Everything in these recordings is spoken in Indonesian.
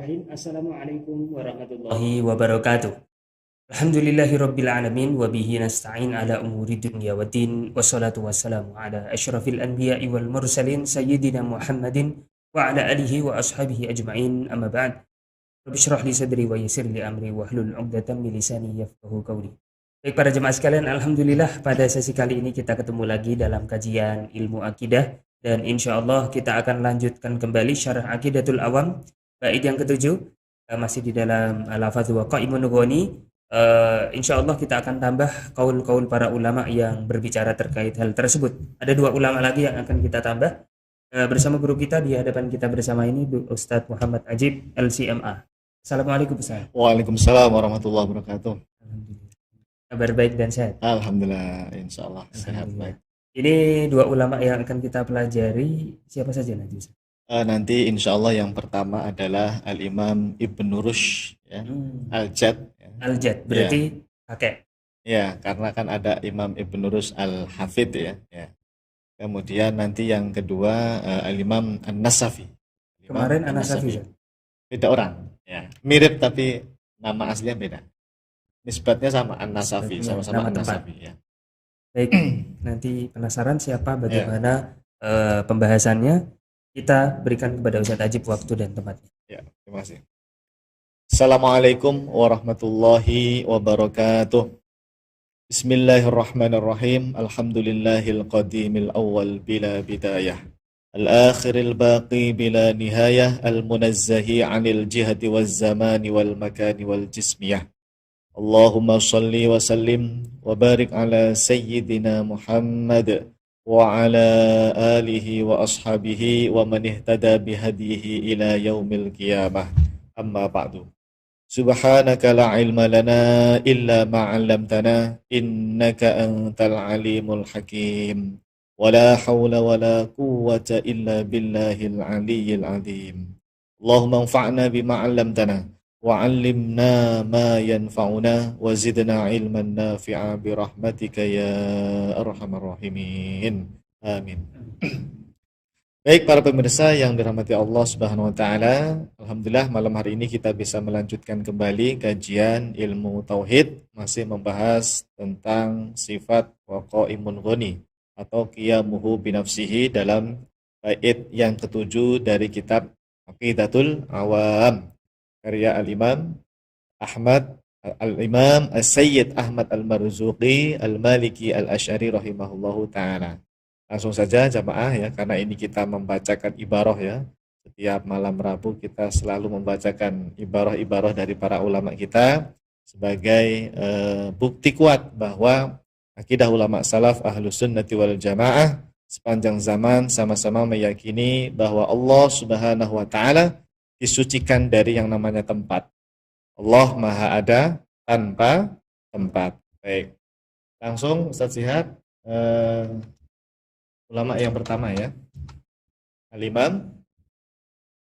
nasta'in. Assalamualaikum warahmatullahi wabarakatuh. Alhamdulillahi rabbil alamin wa bihi nasta'in ala umuri dunya waddin wassalatu wassalamu ala asyrafil anbiya'i wal mursalin sayyidina Muhammadin wa ala alihi wa ashabihi ajma'in amma ba'd. Rabbi syrah li sadri wa yassir li amri wahlul 'uqdatam min lisani yafqahu qawli. Baik para jemaah sekalian, alhamdulillah pada sesi kali ini kita ketemu lagi dalam kajian ilmu akidah dan insya Allah kita akan lanjutkan kembali syarah Aqidatul Awam bait yang ketujuh, masih di dalam Al-Lafadz wa Qa'imun Nughani. Insya Allah kita akan tambah kaul-kaul para ulama yang berbicara terkait hal tersebut. Ada dua ulama lagi yang akan kita tambah. Bersama guru kita di hadapan kita bersama ini Ustadz Muhammad Ajib LCMA. Assalamualaikum Ustaz. Waalaikumsalam warahmatullahi wabarakatuh. Alhamdulillah. Kabar baik dan sehat. Alhamdulillah, insya Allah sehat baik. Ini dua ulama yang akan kita pelajari, siapa saja nanti Ustaz? Nanti insya Allah yang pertama adalah Al-Imam Ibnu Rushd ya. Al-Jad ya. Al-Jad berarti kakek. Ya, karena kan ada Imam Ibnu Rushd Al-Hafidh ya. Kemudian nanti yang kedua Al-Imam An-Nasafi. Kemarin An-Nasafi. Beda orang ya. Mirip tapi nama aslinya beda. Nisbatnya sama An-Nasafi, sama-sama An-Nasafi ya. Baik, nanti penasaran siapa bagaimana pembahasannya, kita berikan kepada Ustadz Ajib waktu dan tempatnya. Ya, terima kasih. Assalamualaikum warahmatullahi wabarakatuh. Bismillahirrahmanirrahim. Alhamdulillahil qadimil awwal bila bidayah. Al-akhiril baqi bila nihayah. Al-munazzahi anil jihati wal zamani wal makani wal jismiyah. Allahumma salli wa sallim wa barik ala sayyidina Muhammad wa ala alihi wa ashabihi wa man ihtada bihadihi ila yaumil qiyamah. Amma ba'du. Subhanaka la ilma lana illa ma 'allamtana innaka antal alimul hakim. Wa la hawla wa la quwwata illa billahil aliyyil azim. Allahumma anfa'na bima 'allamtana wa 'allimna ma yanfa'una wa zidna 'ilman nafi'a bi rahmatika ya arhamar rahimin. Amin. Baik para pemirsa yang dirahmati Allah Subhanahu wa taala, alhamdulillah malam hari ini kita bisa melanjutkan kembali kajian ilmu tauhid, masih membahas tentang sifat wa qa'imun ghani atau qiyamuhu binafsihi dalam bait yang ketujuh dari kitab Aqidatul Awam karya Al-Imam As-Sayyid Ahmad Al-Marzuqi Al-Maliki Al-Asy'ari rahimahullahu taala. Langsung saja jamaah ya, karena ini kita membacakan ibarah ya. Setiap malam Rabu kita selalu membacakan ibarah-ibarah dari para ulama kita sebagai bukti kuat bahwa akidah ulama salaf ahlus sunnati wal jamaah sepanjang zaman sama-sama meyakini bahwa Allah Subhanahu wa taala disucikan dari yang namanya tempat. Allah Maha ada tanpa tempat. Baik. Langsung Ustaz Sihat ulama yang pertama ya, Al-Imam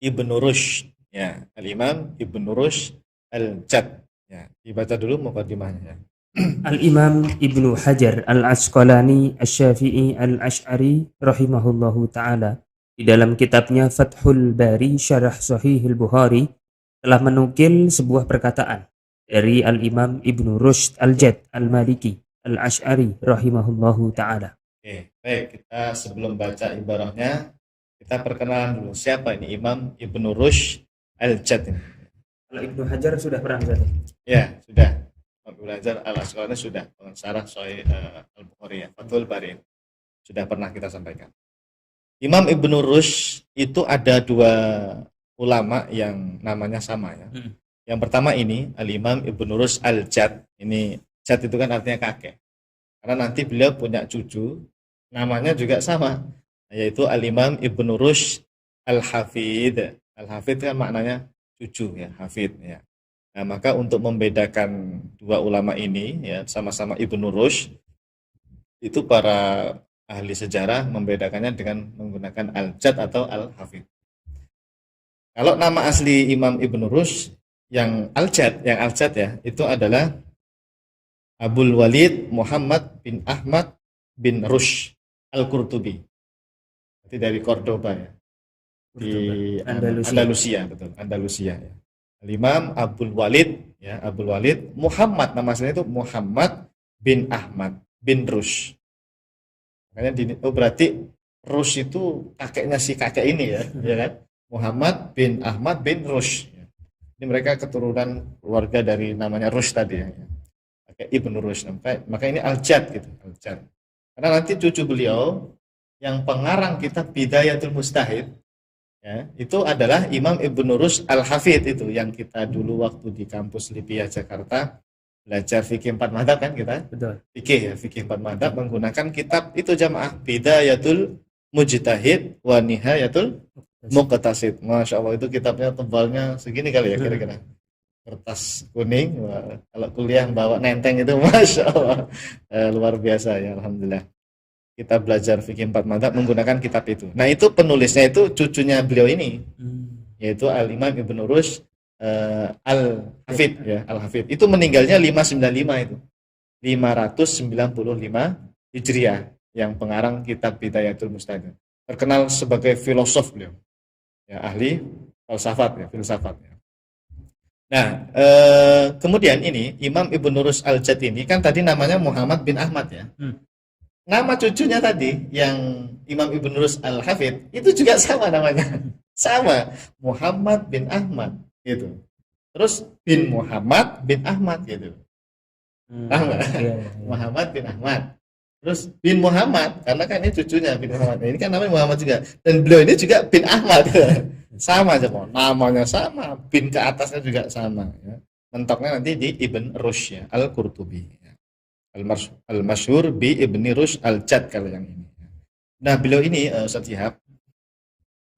Ibnu Rushd ya, Al-Imam Ibnu Rushd Al-Jad ya. Dibaca dulu mukadimahnya ya. Al-Imam Ibnu Hajar Al-Asqalani Asy-Syafi'i Al-Asy'ari rahimahullahu taala di dalam kitabnya Fathul Bari Syarah Shahihil Bukhari telah menukil sebuah perkataan dari Al-Imam Ibnu Rushd Al-Jad Al-Maliki Al-Asy'ari rahimahullahu taala. Oke, baik, kita sebelum baca ibarahnya, kita perkenalan dulu. Siapa ini Imam Ibnu Rushd Al-Jad ini? Kalau Ibnu Hajar sudah pernah Ustaz? Ya, sudah. Ibnu Hajar Al-Asqalani sudah pensyarah Sahih Al-Bukhari ya, Fathul Bari. Sudah pernah kita sampaikan. Imam Ibnu Rushd itu ada dua ulama yang namanya sama ya. Yang pertama ini Al-Imam Ibnu Rushd Al-Jad. Ini Jad itu kan artinya kakek. Karena nanti beliau punya cucu, namanya juga sama, yaitu Al-Imam Ibnu Rushd Al-Hafidh. Al-Hafidh kan maknanya cucu ya, Hafidh ya. Nah, maka untuk membedakan dua ulama ini ya, sama-sama Ibnu Rushd, itu para ahli sejarah membedakannya dengan menggunakan Al-Jad atau Al-Hafidh. Kalau nama asli Imam Ibnu Rushd yang Al-Jad ya, itu adalah Abul Walid Muhammad bin Ahmad bin Rushd Al-Qurtubi. Berarti dari Cordoba ya. di Andalusia. Andalusia, betul, Andalusia ya. Imam Abdul Walid ya, Abdul Walid Muhammad, nama aslinya itu Muhammad bin Ahmad bin Rush. Makanya berarti Rush itu kakeknya si kakek ini ya, ya kan? Muhammad bin Ahmad bin Rush. Ini mereka keturunan keluarga dari namanya Rush tadi ya. Kakek Ibnu Rush. Maka ini Al-Jad gitu, Al-Jad. Karena nanti cucu beliau yang pengarang kitab Bidayatul Mustahid ya, itu adalah Imam Ibnu Rushd Al-Hafidh, itu yang kita dulu waktu di kampus Lipia Jakarta belajar fikih 4 mazhab kan kita? Betul. Fikih ya, fikih 4 mazhab menggunakan kitab itu jamaah Bidayatul Mujtahid wa Nihayatul Muqtasid. Masya Allah, itu kitabnya tebalnya segini kali ya kira-kira. Kertas kuning, kalau kuliah bawa nenteng itu Masya Allah, luar biasa ya, Alhamdulillah. Kita belajar fikih 4 mazhab menggunakan kitab itu. Nah, itu penulisnya itu cucunya beliau ini, yaitu Al-Imam Ibnu Rushd Al-Hafidh ya, Al-Hafidh. Itu meninggalnya 595 itu. 595 Hijriah, yang pengarang kitab Bidayatul Mustahid. Terkenal sebagai filosof beliau. Ya, ahli filsafat ya, filsafat ya. Nah, kemudian ini Imam Ibnu Rushd Al-Jad ini kan tadi namanya Muhammad bin Ahmad ya. Nama cucunya tadi yang Imam Ibnu Rushd Al-Hafidh itu juga sama namanya. Sama, Muhammad bin Ahmad gitu. Terus bin Muhammad bin Ahmad gitu. Paham nggak? Muhammad bin Ahmad. Terus bin Muhammad, karena kan ini cucunya bin Muhammad. Ini kan namanya Muhammad juga. Dan beliau ini juga bin Ahmad. Sama aja, namanya sama, bin ke atasnya juga sama ya. Mentoknya nanti di Ibn Rushd ya, Al-Qurtubi ya. Al-Masyhur bi Ibni Rushd Al-Jad kalau yang ini. Nah, beliau ini Ustaz Syihab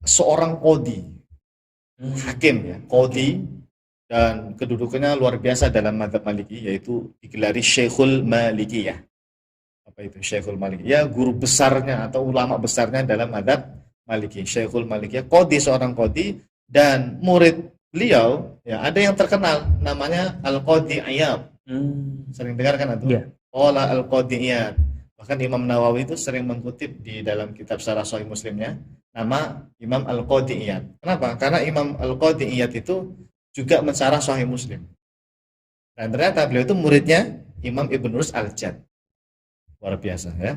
seorang qadhi, hakim ya, qadhi, dan kedudukannya luar biasa dalam mazhab Maliki, yaitu digelari Syekhul Malikiyah. Apa itu Syekhul Malikiyah? Guru besarnya atau ulama besarnya dalam mazhab Maliki, Syekhul Malikiyah, qadhi, seorang qadhi, dan murid beliau ya ada yang terkenal namanya Al-Qadhi Iyad. Sering dengar kan itu? Yeah. Qala Al-Qadhi Iyad. Bahkan Imam Nawawi itu sering mengutip di dalam kitab Syarah Sahih Muslimnya nama Imam Al-Qadhi Iyad. Kenapa? Karena Imam Al-Qadhi Iyad itu juga mensyarah Sahih Muslim. Dan ternyata beliau itu muridnya Imam Ibnu Rushd Al-Jad. Luar biasa ya.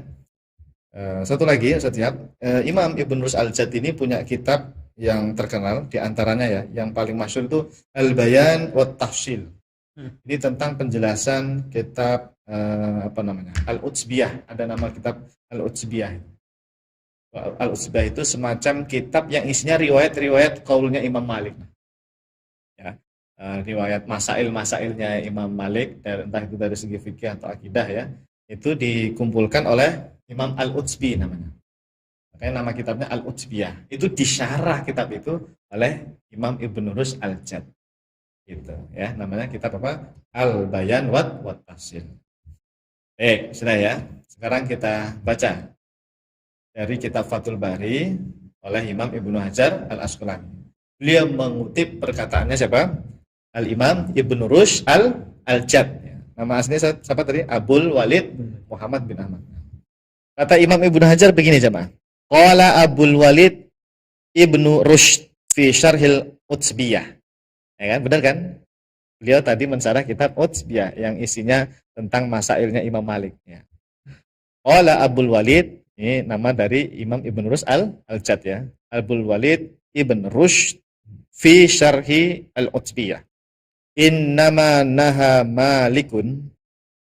Satu lagi Ustaz Syihab, Imam Ibnu Rushd Al-Jad ini punya kitab yang terkenal, di antaranya ya, yang paling masyhur itu Al-Bayan wa Tafsil. Ini tentang penjelasan kitab Al-Utsbiyah. Ada nama kitab Al-Utsbiyah. Al-Utsbiyah itu semacam kitab yang isinya riwayat-riwayat qaulnya Imam Malik. Ya, riwayat masail-masailnya Imam Malik, entah itu dari segi fikih atau akidah ya, itu dikumpulkan oleh Imam Al-Utsbi namanya. Makanya nama kitabnya Al-Utsbiyah. Itu disyarah kitab itu oleh Imam Ibnu Rushd Al-Jad. Gitu ya, namanya kitab apa? Al-Bayan wa Tafsil. Sudah ya. Sekarang kita baca dari kitab Fathul Bari oleh Imam Ibnu Hajar Al-Asqalani. Beliau mengutip perkataannya siapa? Al-Imam Ibnu Rushd Al-Jad. Nama aslinya siapa tadi? Abdul Walid Muhammad bin Ahmad. Kata Imam Ibnu Hajar begini jemaah. Qala Abdul Walid Ibnu Rushd fi Syarhil Utsbiyah. Ya kan? Benar kan? Beliau tadi mensyarah kitab Utsbiyah yang isinya tentang masailnya Imam Malik ya. Qala Abdul Walid, ini nama dari Imam Ibnu Rushd Al-Jad ya. Abdul Walid Ibn Rushd fi Syarhi Al-Utsbiyah. Innama naha Malikun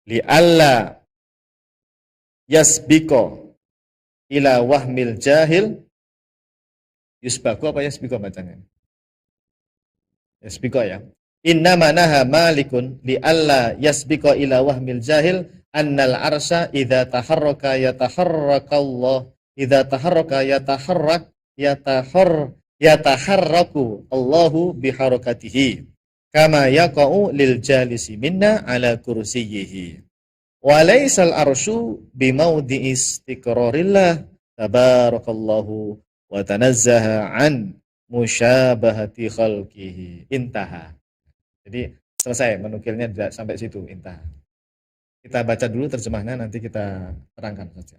li alla yasbiko ila wahmil jahil. Yusbaku apa yasbiko bacanya? Yasbiko ya. Innama naha Malikun li alla yasbiko ila wahmil jahil annal arsya idza taharraka yataharrakallah, idza taharraka yataharraku Allahu biharakatihi kama yaqa'u lil jalisi minna ala kursiyyihi. Walaisal arsyu bimaudi istiqrarillah tabarakallahu wa tanazzaha an musyabahati khalqihi. Intaha. Jadi selesai menukilnya sampai situ, intaha. Kita baca dulu terjemahnya, nanti kita terangkan saja.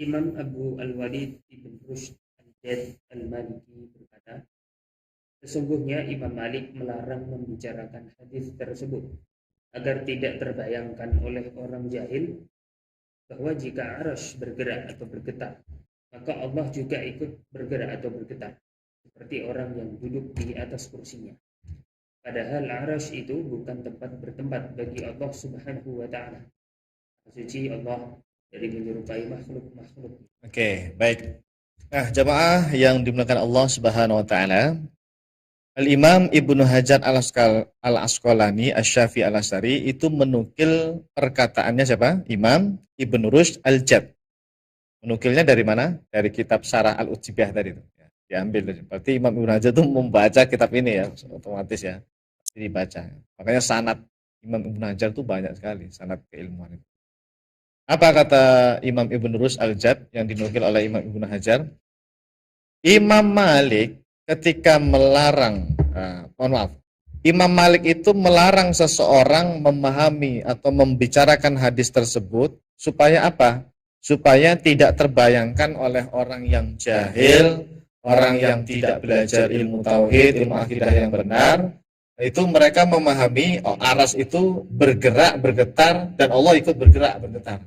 Imam Abu Al-Walid Ibn Rushd Zaid Al-Maliki berkata, sesungguhnya Imam Malik melarang membicarakan hadis tersebut agar tidak terbayangkan oleh orang jahil bahwa jika arasy bergerak atau bergetar, maka Allah juga ikut bergerak atau bergetar, seperti orang yang duduk di atas kursinya. Padahal arasy itu bukan tempat bertempat bagi Allah Subhanahu wa Ta'ala. Suci Allah dari menyerupai makhluk-makhluk. Oke, baik. Nah, jamaah yang dimuliakan Allah Subhanahu wa taala, Al-Imam Ibnu Hajar Al-Asqalani Asy-Syafi'i Al-Asy'ari itu menukil perkataannya siapa? Imam Ibnu Rushd Al-Jadd. Menukilnya dari mana? Dari kitab Syarah Al-Utsibiyah tadi itu. Ya, diambil. Berarti Imam Ibnu Hajar itu membaca kitab ini ya, otomatis ya. Pasti dibaca. Makanya sanad Imam Ibnu Hajar itu banyak sekali, sanad keilmuan itu. Apa kata Imam Ibnu Rushd Al-Jadd yang dinukil oleh Imam Ibnu Hajar? Imam Malik ketika melarang, mohon maaf, Imam Malik itu melarang seseorang memahami atau membicarakan hadis tersebut supaya apa? Supaya tidak terbayangkan oleh orang yang jahil, orang yang tidak belajar ilmu tauhid, ilmu akidah yang benar, itu mereka memahami aras itu bergerak, bergetar, dan Allah ikut bergerak, bergetar.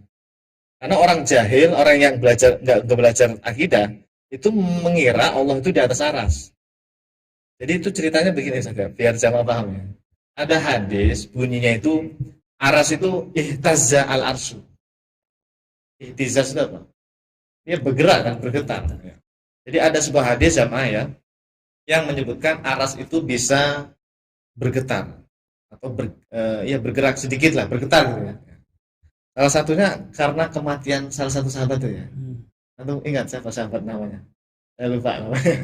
Karena orang jahil, orang yang nggak belajar akidah, itu mengira Allah itu di atas aras. Jadi itu ceritanya begini saja, biar jamaah paham ya. Ada hadis bunyinya itu aras itu ihtazza al-arsy. Ihtizaz itu apa? Dia bergerak kan, bergetar. Jadi ada sebuah hadis jamaah ya, yang menyebutkan aras itu bisa bergetar atau bergerak sedikit lah, bergetar gitu ya. Salah satunya karena kematian salah satu sahabat itu ya. Atau ingat siapa sahabat namanya? Saya lupa namanya.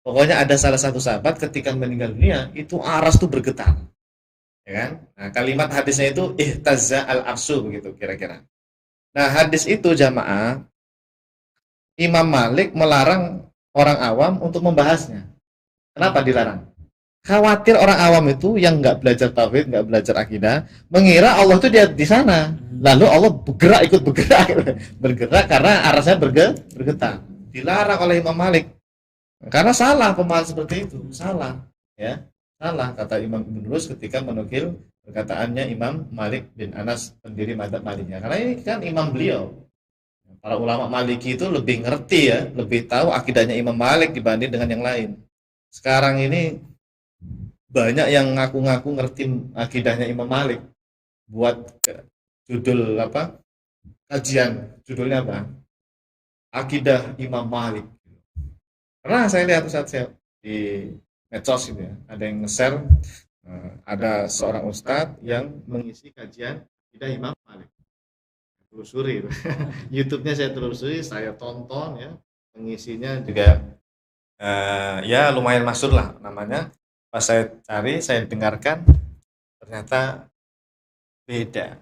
Pokoknya ada salah satu sahabat ketika meninggal dunia itu aras tuh bergetar. Ya kan? Nah, kalimat hadisnya itu ihtazza al-arsy begitu kira-kira. Nah, hadis itu jamaah Imam Malik melarang orang awam untuk membahasnya. Kenapa dilarang? Khawatir orang awam itu yang nggak belajar tauhid, nggak belajar akidah, mengira Allah itu dia di sana. Lalu Allah bergerak, ikut bergerak, bergerak karena arasnya bergetar. Dilarang oleh Imam Malik. Karena salah pemahaman seperti itu, salah, ya, salah kata Imam Ibnu Rushd ketika menukil perkataannya Imam Malik bin Anas pendiri madzhab Malikiyah. Karena ini kan imam beliau. Para ulama Maliki itu lebih ngerti ya, lebih tahu akidahnya Imam Malik dibanding dengan yang lain. Sekarang ini banyak yang ngaku-ngaku ngerti akidahnya Imam Malik, buat judul apa, kajian, judulnya apa, akidah Imam Malik. Pernah saya lihat saya di medsos gitu ya, ada yang nge-share, ada seorang ustadz yang mengisi kajian akidah Imam Malik. Telusuri, YouTube-nya saya telusuri, saya tonton ya, pengisinya juga ya lumayan masyhur lah namanya. Pas saya cari, saya dengarkan, ternyata beda.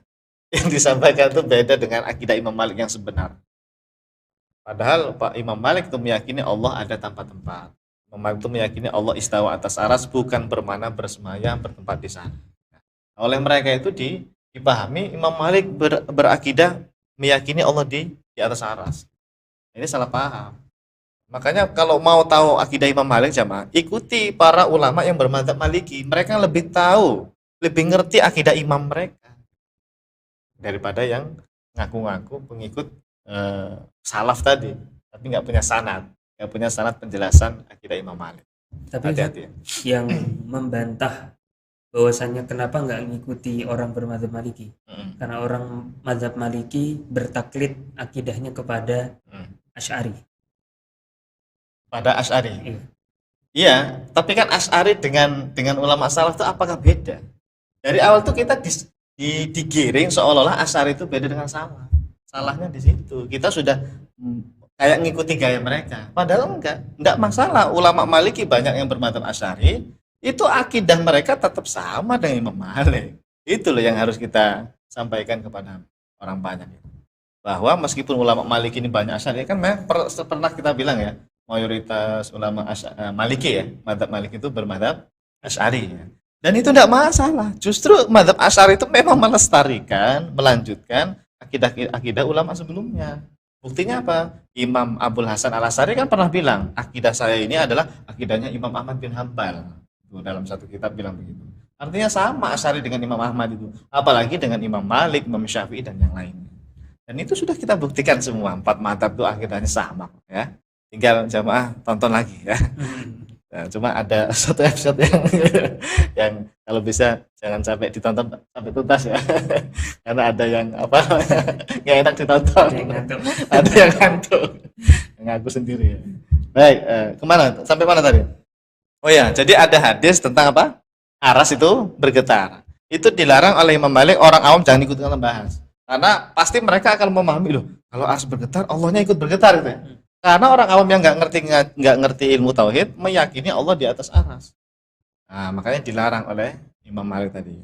Yang disampaikan itu beda dengan akidah Imam Malik yang sebenar. Padahal Pak Imam Malik itu meyakini Allah ada tanpa tempat. Imam Malik itu meyakini Allah istawa atas aras, bukan bermana bersemayam bertempat di sana. Nah, oleh mereka itu dipahami Imam Malik berakidah meyakini Allah di atas aras. Ini salah paham. Makanya kalau mau tahu akidah Imam Malik jamaah, ikuti para ulama yang bermadzhab Maliki. Mereka lebih tahu, lebih ngerti akidah imam mereka daripada yang ngaku-ngaku pengikut salaf tadi, tapi nggak punya sanad penjelasan akidah Imam Malik. Tapi hati-hati. Yang membantah bahwasannya kenapa nggak ngikuti orang bermadzhab Maliki? Karena orang madzhab Maliki bertaklid akidahnya kepada Asy'ari. Pada Asy'ari. Iya, tapi kan Asy'ari dengan ulama salaf itu apakah beda? Dari awal tuh kita digiring seolah-olah Asy'ari itu beda dengan salaf. Salahnya di situ. Kita sudah kayak ngikuti gaya mereka. Padahal enggak masalah. Ulama Maliki banyak yang bermadzhab Asy'ari, itu akidah mereka tetap sama dengan Imam Malik. Itu loh yang harus kita sampaikan kepada orang banyak. Bahwa meskipun ulama Maliki ini banyak Asy'ari, kan pernah kita bilang ya, mayoritas ulama Maliki ya, madzhab Maliki itu bermadzhab Asy'ari ya. Dan itu tidak masalah. Justru madzhab Asy'ari itu memang melestarikan, melanjutkan akidah ulama sebelumnya. Buktinya apa? Imam Abul Hasan Al-Asy'ari kan pernah bilang, akidah saya ini adalah akidahnya Imam Ahmad bin Hambal. Itu dalam satu kitab bilang begitu. Artinya sama Asy'ari dengan Imam Ahmad itu. Apalagi dengan Imam Malik, Imam Syafi'i dan yang lainnya. Dan itu sudah kita buktikan semua. 4 mazhab itu akidahnya sama, ya. Tinggal jamaah tonton lagi, ya. Nah, cuma ada satu episode yang kalau bisa jangan sampai ditonton sampai tuntas ya, karena ada yang nggak enak ditonton, ada yang ngantuk, ngaku sendiri. Baik, kemana? Sampai mana tadi? Oh ya, jadi ada hadis tentang apa? Aras itu bergetar. Itu dilarang oleh Imam Malik, orang awam jangan ikut membahas, karena pasti mereka akan memahami loh, kalau aras bergetar, Allahnya ikut bergetar gitu ya. Karena orang awam yang nggak ngerti ilmu tauhid meyakini Allah di atas aras. Nah, makanya dilarang oleh Imam Malik tadi.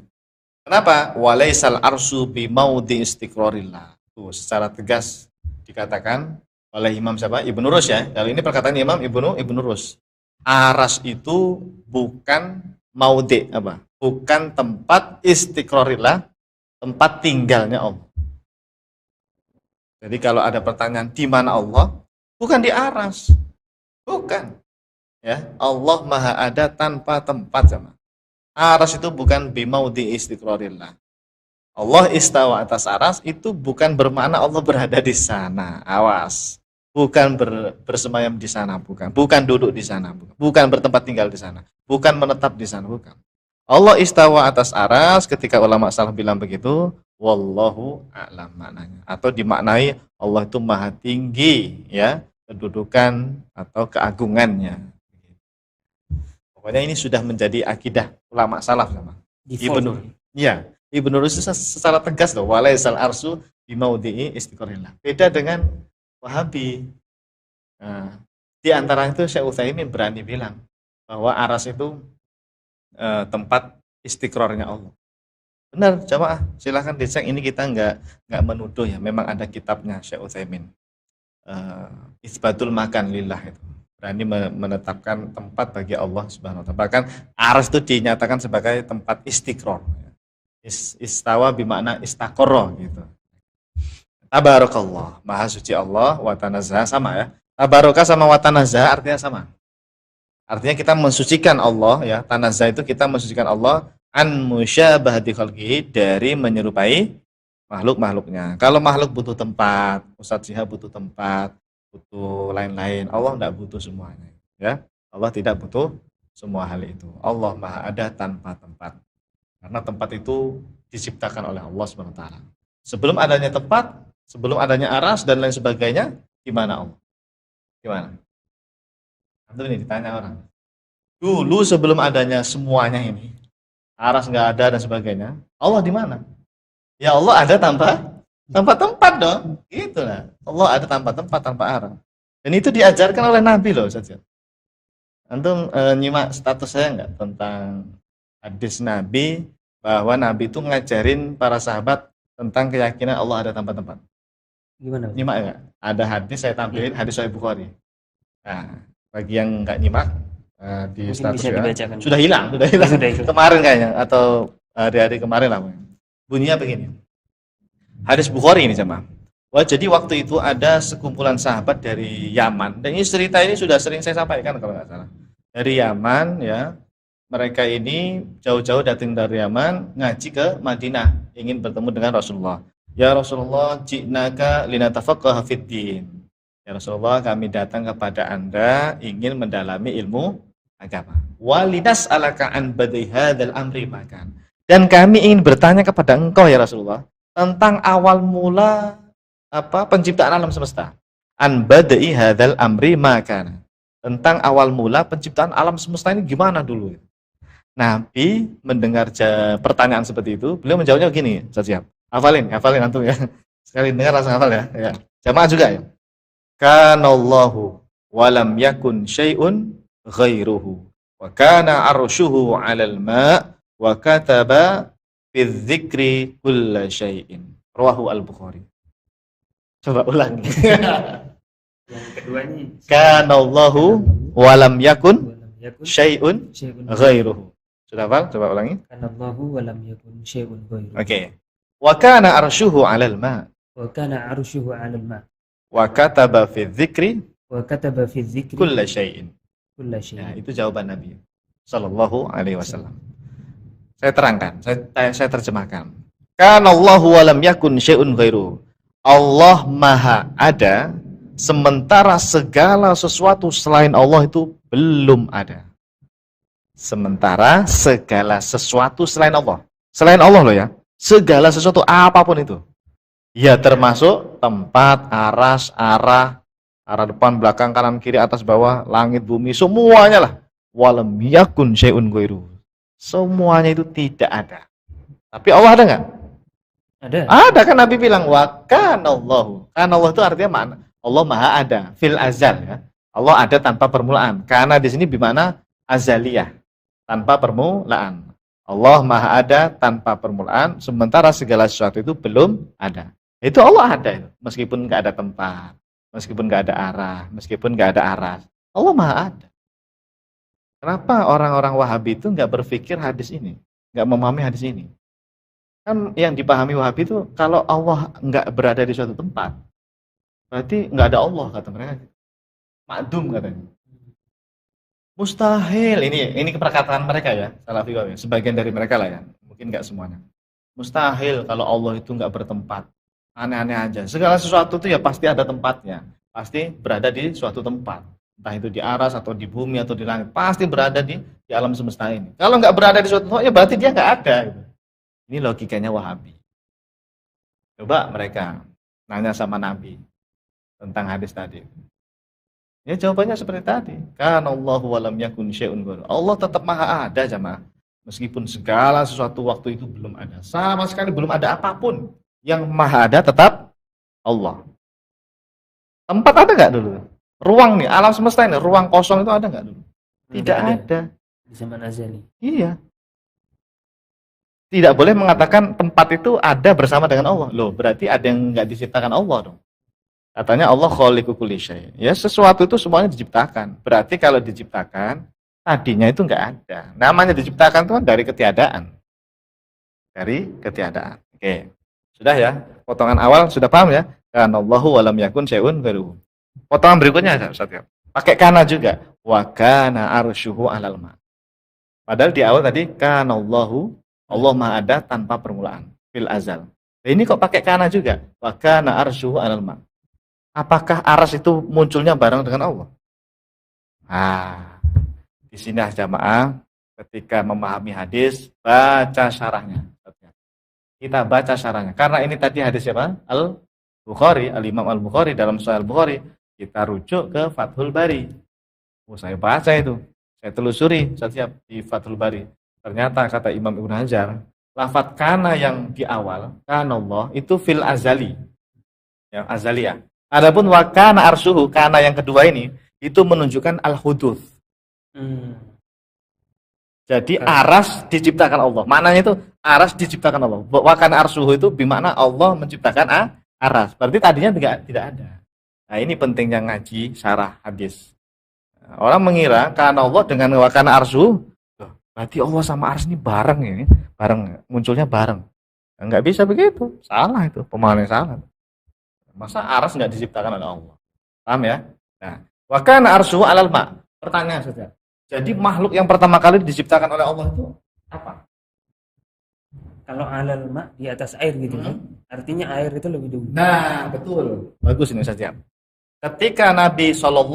Kenapa? Walaisal arsu bi maudi istiqrarillah. Tuh, secara tegas dikatakan oleh Imam siapa? Ibnu Rus ya. Kalau ini perkataan Imam Ibnu Rus. Aras itu bukan maudi apa? Bukan tempat istiqrarillah, tempat tinggalnya Allah. Jadi kalau ada pertanyaan di mana Allah? Bukan di aras, bukan. Ya, Allah Maha ada tanpa tempat sama. Aras itu bukan bimaudi istiqrarillah. Allah istawa atas aras itu bukan bermakna Allah berada di sana. Awas, bukan bersemayam di sana, bukan duduk di sana, bukan bertempat tinggal di sana, bukan menetap di sana, bukan. Allah istawa atas aras, ketika ulama salaf bilang begitu, wallahu a'lam maknanya, atau dimaknai Allah itu maha tinggi ya kedudukan atau keagungannya. Pokoknya ini sudah menjadi akidah ulama salaf sama. Ibnu Rus secara tegas loh, walaisal arsu bimaudhi'i istiqrarillah. Beda dengan Wahabi. Nah, di antara itu Syekh Utsaimin berani bilang bahwa aras itu tempat istiqrarnya Allah. Benar, jamaah, silahkan dicek, ini kita nggak menuduh ya, memang ada kitabnya Syekh Utsaimin. Isbatul makan lillah itu. Berani menetapkan tempat bagi Allah Subhanahu wa taala. Bahkan aras itu dinyatakan sebagai tempat istiqrar. Istawa bimakna istaqarra gitu. Tabarakallah, maha suci Allah, wa tanazzaha sama ya. Tabaraka sama wa tanazzaha artinya sama. Artinya kita mensucikan Allah ya. Tanazzaha itu kita mensucikan Allah an musyabahati khalqihi, dari menyerupai makhluk-makhluknya. Kalau makhluk butuh tempat, Ustadz Syihab butuh tempat, butuh lain-lain. Allah tidak butuh semuanya. Ya, Allah tidak butuh semua hal itu. Allah Maha ada tanpa tempat. Karena tempat itu diciptakan oleh Allah SWT. Sebelum adanya tempat, sebelum adanya aras dan lain sebagainya, gimana Allah? Gimana? Nanti ini ditanya orang. Dulu sebelum adanya semuanya ini, aras nggak ada dan sebagainya, Allah di mana? Ya Allah ada tanpa tempat dong. Itulah. Allah ada tanpa tempat, tanpa aras. Dan itu diajarkan oleh Nabi loh saja. Antum nyimak status saya nggak tentang hadis Nabi, bahwa Nabi itu ngajarin para sahabat tentang keyakinan Allah ada tanpa tempat. Gimana? Nyimak nggak? Ada hadis saya tampilin, hadis Sahih Bukhari. Nah, bagi yang nggak nyimak di Mungkin status bisa ya, dibacakan. sudah hilang. Kemarin kayaknya, atau hari-hari kemarin lah. Bunyinya begini. Hadis Bukhari ini jemaah. Wah, jadi waktu itu ada sekumpulan sahabat dari Yaman, dan ini cerita ini sudah sering saya sampaikan kalau nggak salah. Dari Yaman ya, mereka ini jauh-jauh datang dari Yaman ngaji ke Madinah, ingin bertemu dengan Rasulullah. Ya Rasulullah, ji'naka linatafaqqaha fid-din. Ya Rasulullah, kami datang kepada Anda ingin mendalami ilmu agama. Walinas alaka an badai hadzal amri makan. Dan kami ingin bertanya kepada engkau ya Rasulullah tentang awal mula penciptaan alam semesta. An badai hadzal amri makan. Tentang awal mula penciptaan alam semesta ini gimana dulu? Nabi mendengar pertanyaan seperti itu, beliau menjawabnya begini, siap. Hafalin antum ya. Sekali dengar langsung hafal ya. Jamaah juga ya. Kanallahu walam yakun syai'un ghairuhu wa kana arshuhu 'alal ma' wa kataba fi dzikri kulla syai'in. Rawahu al-Bukhari. Coba ulang. Yang keduanya kanallahu walam yakun syai'un ghairuhu. Sudah hafal? Coba ulangi. Kanallahu walam yakun syai'un ghairuhu. Oke. Wa kana arshuhu 'alal ma'. Wa kana arshuhu 'alal ma'. wa kataba fi dzikri wa kataba fi dzikri kulla syai'in. kulla Ya, syai'in. itu jawaban Nabi sallallahu alaihi wasallam. Saya terangkan, saya terjemahkan. Kana Allahu wa lam yakun syai'un ghairu. Allah Maha ada sementara segala sesuatu selain Allah itu belum ada. Sementara segala sesuatu selain Allah. Selain Allah loh ya. Segala sesuatu apapun itu. Ya termasuk tempat, arah depan, belakang, kanan, kiri, atas, bawah, langit, bumi, semuanya lah. Walam yakun syai'un ghairu. Semuanya itu tidak ada. Tapi Allah ada nggak? Ada. Ada, kan Nabi bilang wa kanallahu. Kanallahu itu artinya mana? Allah Maha ada fil azal ya. Allah ada tanpa permulaan. Karena di sini bermakna azaliyah, tanpa permulaan. Allah Maha ada tanpa permulaan, sementara segala sesuatu itu belum ada. Itu Allah ada itu, meskipun nggak ada tempat, meskipun nggak ada arah, meskipun nggak ada aras. Allah Maha ada. Kenapa orang-orang Wahabi itu nggak berpikir hadis ini, nggak memahami hadis ini? Kan yang dipahami Wahabi itu kalau Allah nggak berada di suatu tempat, berarti nggak ada Allah, kata mereka. Ma'dum katanya. Mustahil, ini perkataan mereka ya, Salafi Wahabi. Sebagian dari mereka lah ya, mungkin nggak semuanya. Mustahil kalau Allah itu nggak bertempat. Aneh-aneh aja. Segala sesuatu itu ya pasti ada tempatnya, pasti berada di suatu tempat. Entah itu di aras atau di bumi atau di langit, pasti berada di alam semesta ini. Kalau nggak berada di suatu tempat, ya berarti dia nggak ada. Gitu. Ini logikanya Wahabi. Coba mereka nanya sama Nabi tentang hadis tadi. Ya jawabannya seperti tadi. Kana Allahu wa lam yakun syai'un ghairu. Allah tetap Maha ada jemaah. Meskipun segala sesuatu waktu itu belum ada. Sama sekali belum ada apapun. Yang Maha ada tetap Allah. Tempat ada nggak dulu? Ruang nih, alam semesta ini, ruang kosong itu ada nggak dulu? Tidak ada. Di zaman azali. Iya. Tidak boleh mengatakan tempat itu ada bersama dengan Allah. Loh, berarti ada yang nggak diciptakan Allah dong. Katanya Allah khaliqu kulli syai'. Ya, sesuatu itu semuanya diciptakan. Berarti kalau diciptakan, tadinya itu nggak ada. Namanya diciptakan itu kan dari ketiadaan. Dari ketiadaan. Oke. Sudah ya? Potongan awal sudah paham ya? Kanallahu wa lam yakun syai'un ghairuhu. Potongan berikutnya Ustaz ya. Pakai kana juga. Wa kana arsyuhu 'alal ma'. Padahal di awal tadi kanallahu, Allah Maha ada tanpa permulaan, fil azal. Nah, ini kok pakai kana juga? Wa kana arsyuhu 'alal ma'. Apakah aras itu munculnya bareng dengan Allah? Di sini jamaah ketika memahami hadis, baca syarahnya. Kita baca syarahnya. Karena ini tadi hadis siapa? Al-Bukhari, Al-Imam Al-Bukhari dalam Sahih Al-Bukhari. Kita rujuk ke Fathul Bari. Saya baca itu. Saya telusuri setiap di Fathul Bari. Ternyata kata Imam Ibnu Hajar, lafadz kana yang di awal, kana Allah, itu fil azali. Ya, azaliyah. Adapun wa kana arsyuhu, kana yang kedua ini, itu menunjukkan al-huduth. Jadi aras diciptakan Allah. Maknanya itu aras diciptakan Allah. Wa kana arsyuhu itu bermakna Allah menciptakan aras. Berarti tadinya tidak ada. Nah, ini pentingnya ngaji syarah hadis. Orang mengira kana Allah dengan wa kana arsyuhu, berarti Allah sama aras ini bareng ini, bareng, munculnya bareng. Enggak bisa begitu. Salah itu, pemahaman yang salah. Masa aras enggak diciptakan oleh Allah? Paham ya? Nah, wa kana arsyuhu 'alal ma'. Pertanyaan saja. Jadi makhluk yang pertama kali diciptakan oleh Allah itu apa? Kalau 'alal ma' di atas air gitu kan. Artinya air itu lebih dulu. Nah, betul. Bagus ini saja. Ketika Nabi SAW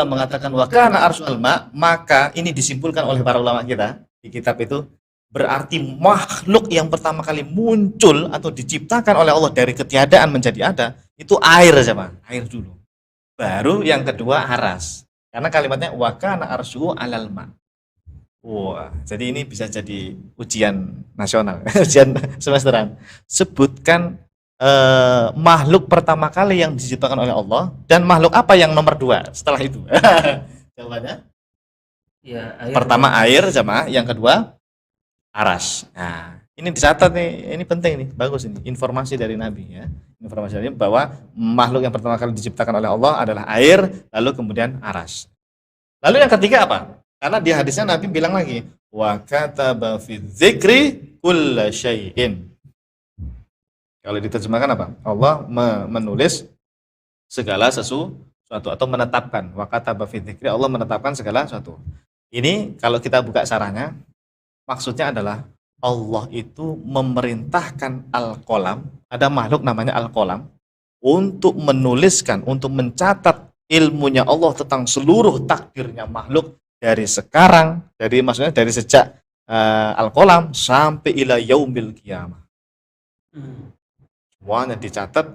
mengatakan wa kana arsyuhul ma', maka ini disimpulkan oleh para ulama kita di kitab itu, berarti makhluk yang pertama kali muncul atau diciptakan oleh Allah dari ketiadaan menjadi ada, itu air saja, Pak. Air dulu. Baru yang kedua aras. Karena kalimatnya wa kana arsyuhu 'alal ma'. Wah, jadi ini bisa jadi ujian nasional, ujian semesteran. Sebutkan makhluk pertama kali yang diciptakan oleh Allah dan makhluk apa yang nomor 2 setelah itu. Jawabannya? Ya, air. Pertama air jamaah, yang kedua aras. Nah, ini dicatat nih, ini penting nih, bagus ini informasi dari Nabi ya. Informasi dari bahwa makhluk yang pertama kali diciptakan oleh Allah adalah air, lalu kemudian aras. Lalu yang ketiga apa? Karena di hadisnya Nabi bilang lagi, wa kataba fi dzikri kulla syai'in. Kalau diterjemahkan apa? Allah menulis segala sesuatu atau menetapkan. Wa kataba fi dzikri, Allah menetapkan segala sesuatu. Ini kalau kita buka sarahnya, maksudnya adalah Allah itu memerintahkan al-qalam, ada makhluk namanya al-qalam, untuk menuliskan, untuk mencatat ilmunya Allah tentang seluruh takdirnya makhluk dari sekarang, maksudnya dari sejak al-qalam sampai ila yaumil qiyamah. Semuanya dicatat,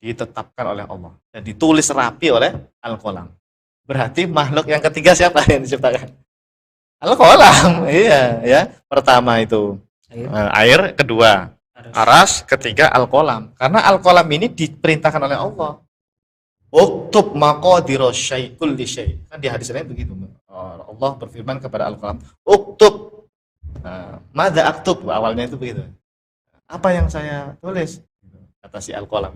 ditetapkan oleh Allah dan ditulis rapi oleh al-qalam. Berarti makhluk yang ketiga siapa yang diciptakan? Al-qalam. Iya, ya. Pertama itu air, kedua aras, ketiga al-qalam. Karena al-qalam ini diperintahkan oleh Allah. Uktub maqadira syai' kulli syai'. Kan di hadis lain begitu. Allah berfirman kepada al-qalam, "Uktub." Madza aktub? Awalnya itu begitu. Apa yang saya tulis? Kata si al-qalam.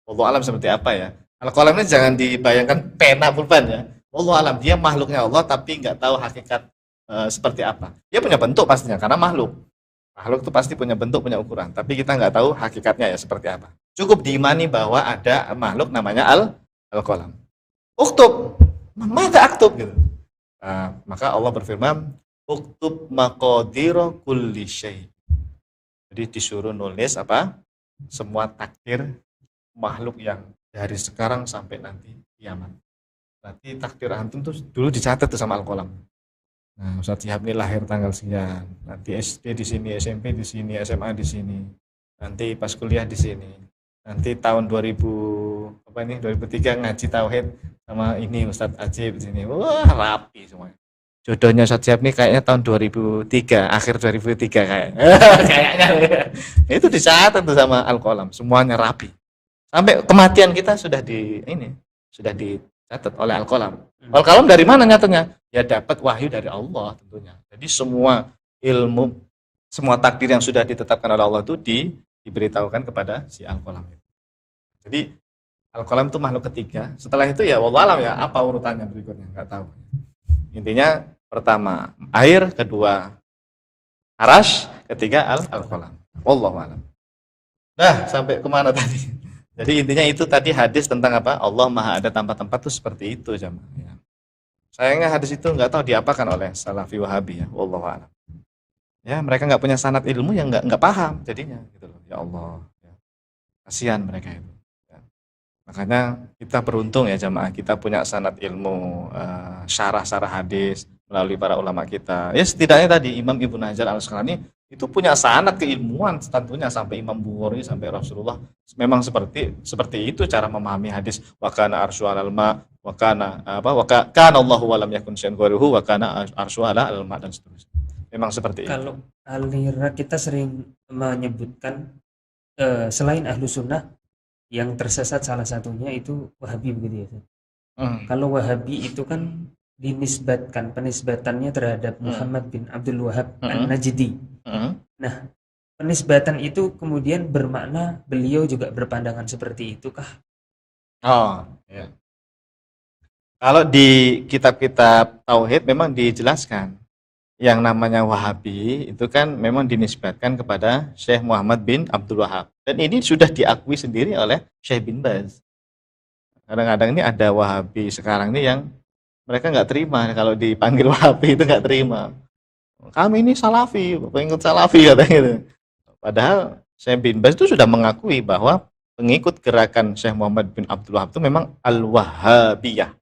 Wallahu alam seperti apa ya? Al-qalam ini jangan dibayangkan pena pulpen ya. Wallahu alam, dia makhluknya Allah tapi nggak tahu hakikat seperti apa. Dia punya bentuk pastinya karena makhluk. Makhluk itu pasti punya bentuk, punya ukuran, tapi kita nggak tahu hakikatnya ya seperti apa. Cukup diimani bahwa ada makhluk namanya al-qalam. Uktub, maka aktub gitu. Maka Allah berfirman, uktub maqadira kulli syai'. Jadi disuruh nulis apa? Semua takdir makhluk yang dari sekarang sampai nanti kiamat. Berarti takdir antum tuh dulu dicatat tuh sama al-qalam. Nah, Ustaz Syihab ini lahir tanggal sekian, nanti SD di sini, SMP di sini, SMA di sini, nanti pas kuliah di sini, nanti tahun 2003 ngaji tauhid sama ini Ustaz Ajib di sini, wah rapi semuanya. Jodohnya Ustaz Syihab ini kayaknya tahun 2003, akhir 2003 kayaknya, itu dicatat tuh sama al-qalam, semuanya rapi. Sampai kematian kita sudah dicatat oleh al-qalam. Al-qalam dari mana nyatanya? Ya dapat wahyu dari Allah tentunya. Jadi semua ilmu, semua takdir yang sudah ditetapkan oleh Allah itu diberitahukan kepada si al-qalam. Jadi al-qalam itu makhluk ketiga. Setelah itu ya wallahu alam ya, apa urutannya berikutnya nggak tahu. Intinya pertama air, kedua arash, ketiga al-qalam. Wallahu alam. Nah, sampai kemana tadi? Jadi intinya itu tadi hadis tentang apa? Allah Maha ada tanpa tempat itu seperti itu jamaah. Ya. Sayangnya hadis itu nggak tahu diapakan oleh Salafi Wahabi ya, wallahu a'lam. Ya mereka nggak punya sanad ilmu yang nggak paham jadinya gitu loh. Ya Allah, ya. Kasihan mereka itu. Ya. Makanya kita beruntung ya jamaah, kita punya sanad ilmu syarah-syarah hadis melalui para ulama kita. Ya setidaknya tadi Imam Ibnu Hajar Al-Asqalani itu punya sanad keilmuan tentunya sampai Imam Bukhari sampai Rasulullah. Memang seperti itu cara memahami hadis. Wa kana arsyu 'alal ma wa kana Allahu wa lam yakun syai'un ghairuhu wa kana arsyu 'alal ma dan seterusnya. Memang seperti itu. Kalau aliran kita sering menyebutkan selain ahlu sunnah yang tersesat salah satunya itu Wahabi begitu ya. Kalau Wahabi itu kan dinisbatkan, penisbatannya terhadap Muhammad bin Abdul Wahhab An-Najdi. Nah, penisbatan itu kemudian bermakna beliau juga berpandangan seperti itu kah? Oh, ya. Kalau di kitab-kitab tauhid memang dijelaskan yang namanya Wahabi itu kan memang dinisbatkan kepada Syekh Muhammad bin Abdul Wahhab. Dan ini sudah diakui sendiri oleh Syekh bin Baz. Kadang-kadang ini ada Wahabi sekarang ini yang mereka nggak terima kalau dipanggil Wahabi itu nggak terima. Kami ini Salafi, pengikut Salafi katanya gitu. Padahal Syekh bin Baz itu sudah mengakui bahwa pengikut gerakan Syekh Muhammad bin Abdul Wahhab itu memang Al-Wahhabiyah.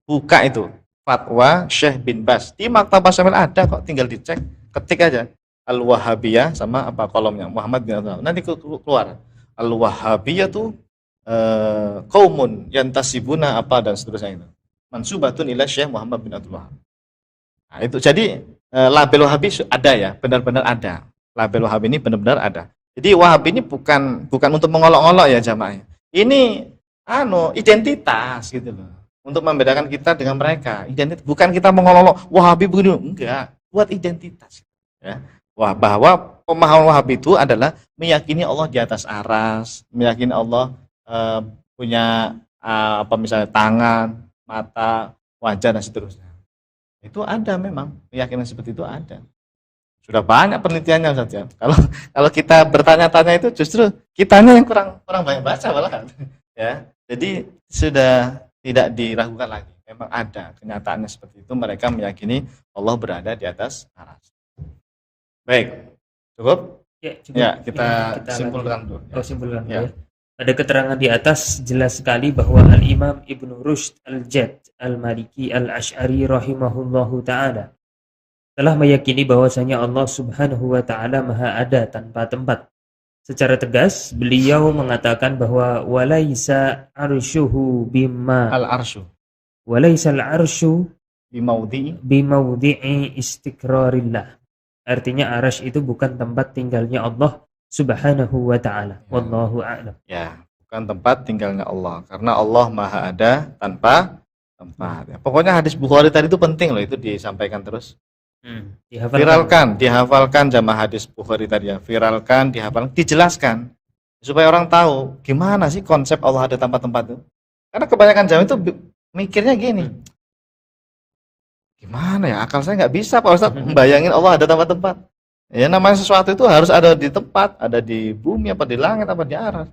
Buka itu fatwa Syekh bin Baz di Maktabah Syamil ada kok, tinggal dicek, ketik aja Al-Wahhabiyah sama apa kolomnya Muhammad bin Abdul Wahhab. Nanti keluar Al-Wahhabiyah tuh qaumun yantasibuna apa dan seterusnya itu. Mansubatun ila Syekh Muhammad bin Abdul Wahhab. Nah, itu jadi label Wahabi ada ya, benar-benar ada. Label Wahabi ini benar-benar ada. Jadi Wahabi ini bukan untuk mengolok-olok ya jamaah. Ini identitas gitu loh. Untuk membedakan kita dengan mereka. Identitas bukan kita mengolok-olok Wahabi begini, enggak. Buat identitas ya. Bahwa pemahaman Wahabi itu adalah meyakini Allah di atas aras, meyakini Allah punya misalnya tangan, mata, wajah dan seterusnya. Itu ada memang, keyakinan seperti itu ada. Sudah banyak penelitiannya Ustaz ya. Kalau kita bertanya-tanya itu justru kitanya yang kurang banyak baca malahan. ya. Jadi sudah tidak diragukan lagi. Memang ada kenyataannya seperti itu. Mereka meyakini Allah berada di atas arsy. Baik, cukup? Ya, cukup. Ya, kita Kita simpulkan lanjut. dulu. Oh, simpulkan Ya. ya. Pada keterangan di atas jelas sekali bahwa Al-Imam Ibnu Rushd Al-Jadd Al-Maliki Al-Asy'ari rahimahullahu taala telah meyakini bahwasanya Allah Subhanahu wa taala Maha ada tanpa tempat. Secara tegas beliau mengatakan bahwa walaisa arshuhu bima Al-arsyu walaisa al-arsyu bimaudhi'i bimawdi'i istiqrarillah. Artinya arasy itu bukan tempat tinggalnya Allah Subhanahu wa taala. Wallahu a'lam. ya, bukan tempat tinggalnya Allah, karena Allah Maha ada tanpa tempat. Ya, pokoknya hadis Bukhari tadi itu penting loh, itu disampaikan terus. Dihafalkan jamaah hadis Bukhari tadi ya. Viralkan, dihafalkan, dijelaskan supaya orang tahu gimana sih konsep Allah ada tanpa tempat itu. Karena kebanyakan jamaah itu mikirnya gini. Gimana ya, akal saya nggak bisa Pak Ustadz membayangin Allah ada tanpa tempat. Ya namanya sesuatu itu harus ada di tempat, ada di bumi apa di langit apa di aras.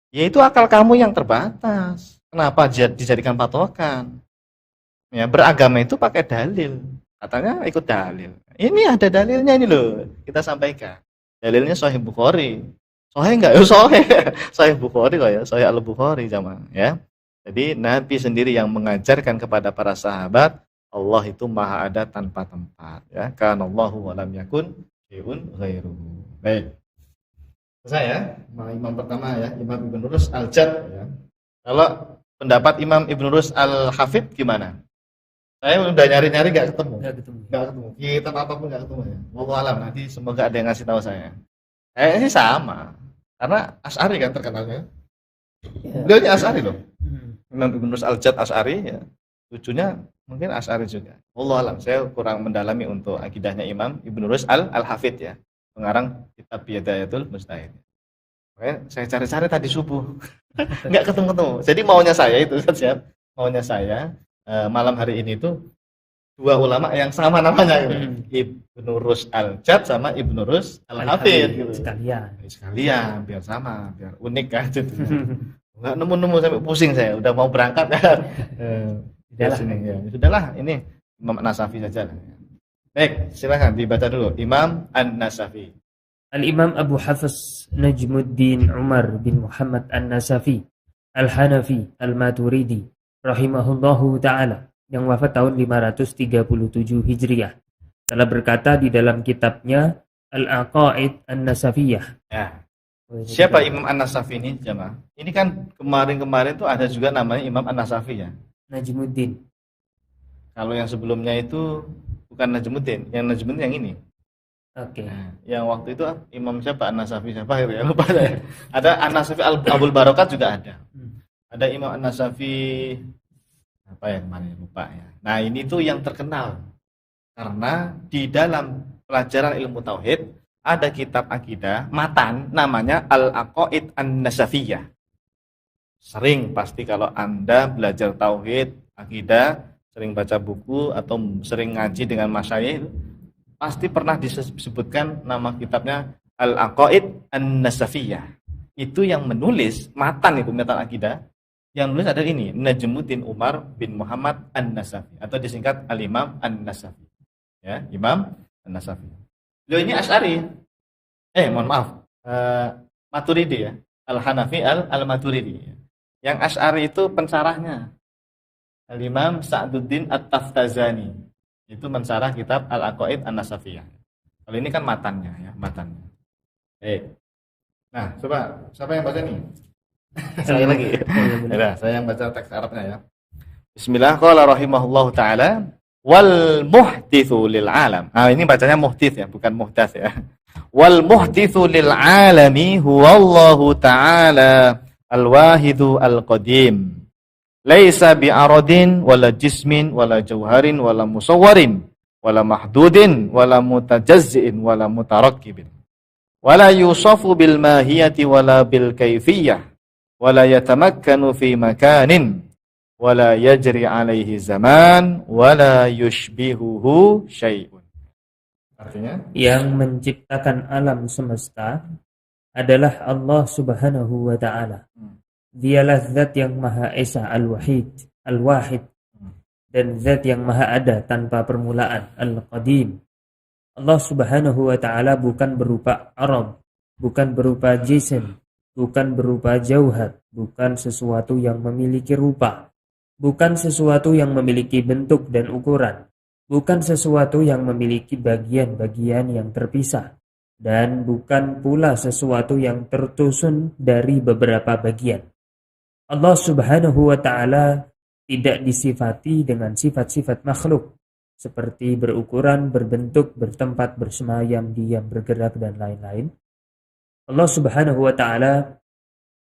Ya itu akal kamu yang terbatas. Kenapa dijadikan patokan? Ya beragama itu pakai dalil. Katanya ikut dalil. Ini ada dalilnya ini loh. Kita sampaikan. Dalilnya Sahih Bukhari. Sahih enggak? Sahih. Sahih Bukhari kok ya. Sahih Al-Bukhari jamaah ya. Jadi Nabi sendiri yang mengajarkan kepada para sahabat Allah itu maha ada tanpa tempat ya. Kanallahu wa lam yakun syai'un ghairuhu. Baik. Selesai ya. Imam pertama ya, Imam Ibnu Rushd Al-Jadd ya. Kalau pendapat Imam Ibnu Rushd Al-Hafidh gimana? Saya udah nyari-nyari nggak ketemu. Kitab apapun nggak ketemu ya. Wallahu alam, nanti semoga ada yang ngasih tahu saya. Kayaknya sih sama. Karena Asy'ari kan terkenalnya. Beliau ini Asy'ari loh. Imam Ibnu Rushd Al-Jadd Asy'ari ya. Cucunya mungkin Asy'ari juga. Wallahu alam, saya kurang mendalami untuk akidahnya Imam Ibnu Rushd Al-Hafidh ya. Pengarang kitab Bidayatul Mujtahid. Makanya saya cari-cari tadi subuh. Nggak ketemu-ketemu. Jadi maunya saya itu siap. Maunya saya malam hari ini tuh dua ulama yang sama namanya gitu. Ibnu Rushd Al-Jadd sama Ibnu Rushd Al-Hafidh gitu. Sekalian biar sama, biar unik kan gitu. Enggak nemu-nemu sampai pusing saya, udah mau berangkat kan. Sudahlah, ini Imam An-Nasafi saja. Baik, silakan dibaca dulu Imam An-Nasafi. Al-Imam Abu Hafiz Najmuddin Umar bin Muhammad An-Nasafi Al-Hanafi Al-Maturidi rahimahullahu ta'ala yang wafat tahun 537 Hijriah telah berkata di dalam kitabnya Al-Aqaid An-Nasafiyah. Ya. Siapa Imam An-Nasafi ini jemaah? Ini kan kemarin tuh ada juga namanya Imam An-Nasafi ya. Najmuddin. Kalau yang sebelumnya itu bukan Najmuddin, yang Najmuddin yang ini. Oke. Nah, yang waktu itu Imam siapa? An-Nasafi siapa ya? Lupa saya. Ada An-Nasafi Abul Barakat juga ada. Ada Imam An-Nasafi apa ya kemarin lupa ya. Nah ini tuh yang terkenal karena di dalam pelajaran ilmu tauhid ada kitab akidah matan namanya Al-Aqaid An-Nasafiyah. Sering pasti kalau Anda belajar tauhid akidah, sering baca buku atau sering ngaji dengan masyayikh, pasti pernah disebutkan nama kitabnya Al-Aqaid An-Nasafiyah. Itu yang menulis matan itu matan akidah. Yang nulis ada ini, Najmuddin Umar bin Muhammad An-Nasafi atau disingkat Al-Imam An-Nasafi. Ya, Imam An-Nasafi. Beliau ini Asy'ari. Mohon maaf. Maturidi ya. Al-Hanafi Al-Maturidi. Yang Asy'ari itu pensarahnya Al-Imam Sa'duddin At-Taftazani. Itu mensarah kitab Al-Aqaid An-Nasafiyah. Kalau ini kan matannya ya, matannya. Nah, coba siapa yang baca nih? Saya lagi. Ya, saya yang baca teks Arabnya ya. Bismillah, qala rahimahullahu taala wal muhtitsu lil alam. Ini bacanya muhtits ya, bukan muhdas ya. Wal muhtitsu lil alami huwallahu taala al-wahidu al-qadim. Laisa bi aradin wala jismin wala jauharin wala musawwarin wala mahdudin wala mutajazziin wala mutarakkibin. Wala yusafu bil mahiyati wala bil kaifiyah. Wala yatamakkanu fi makanin wala yajri alaihi zaman wala yushbihuhu syai'un. Artinya yang menciptakan alam semesta adalah Allah Subhanahu wa taala Dialah zat yang Maha Esa, Al-Wahid, Al-Wahid, dan zat yang Maha Ada tanpa permulaan, Al-Qadim. Allah Subhanahu wa taala bukan berupa arab, bukan berupa jisim, bukan berupa jauhar, bukan sesuatu yang memiliki rupa, bukan sesuatu yang memiliki bentuk dan ukuran, bukan sesuatu yang memiliki bagian-bagian yang terpisah, dan bukan pula sesuatu yang tersusun dari beberapa bagian. Allah Subhanahu wa taala tidak disifati dengan sifat-sifat makhluk seperti berukuran, berbentuk, bertempat, bersemayam, diam, bergerak, dan lain-lain. Allah Subhanahu wa taala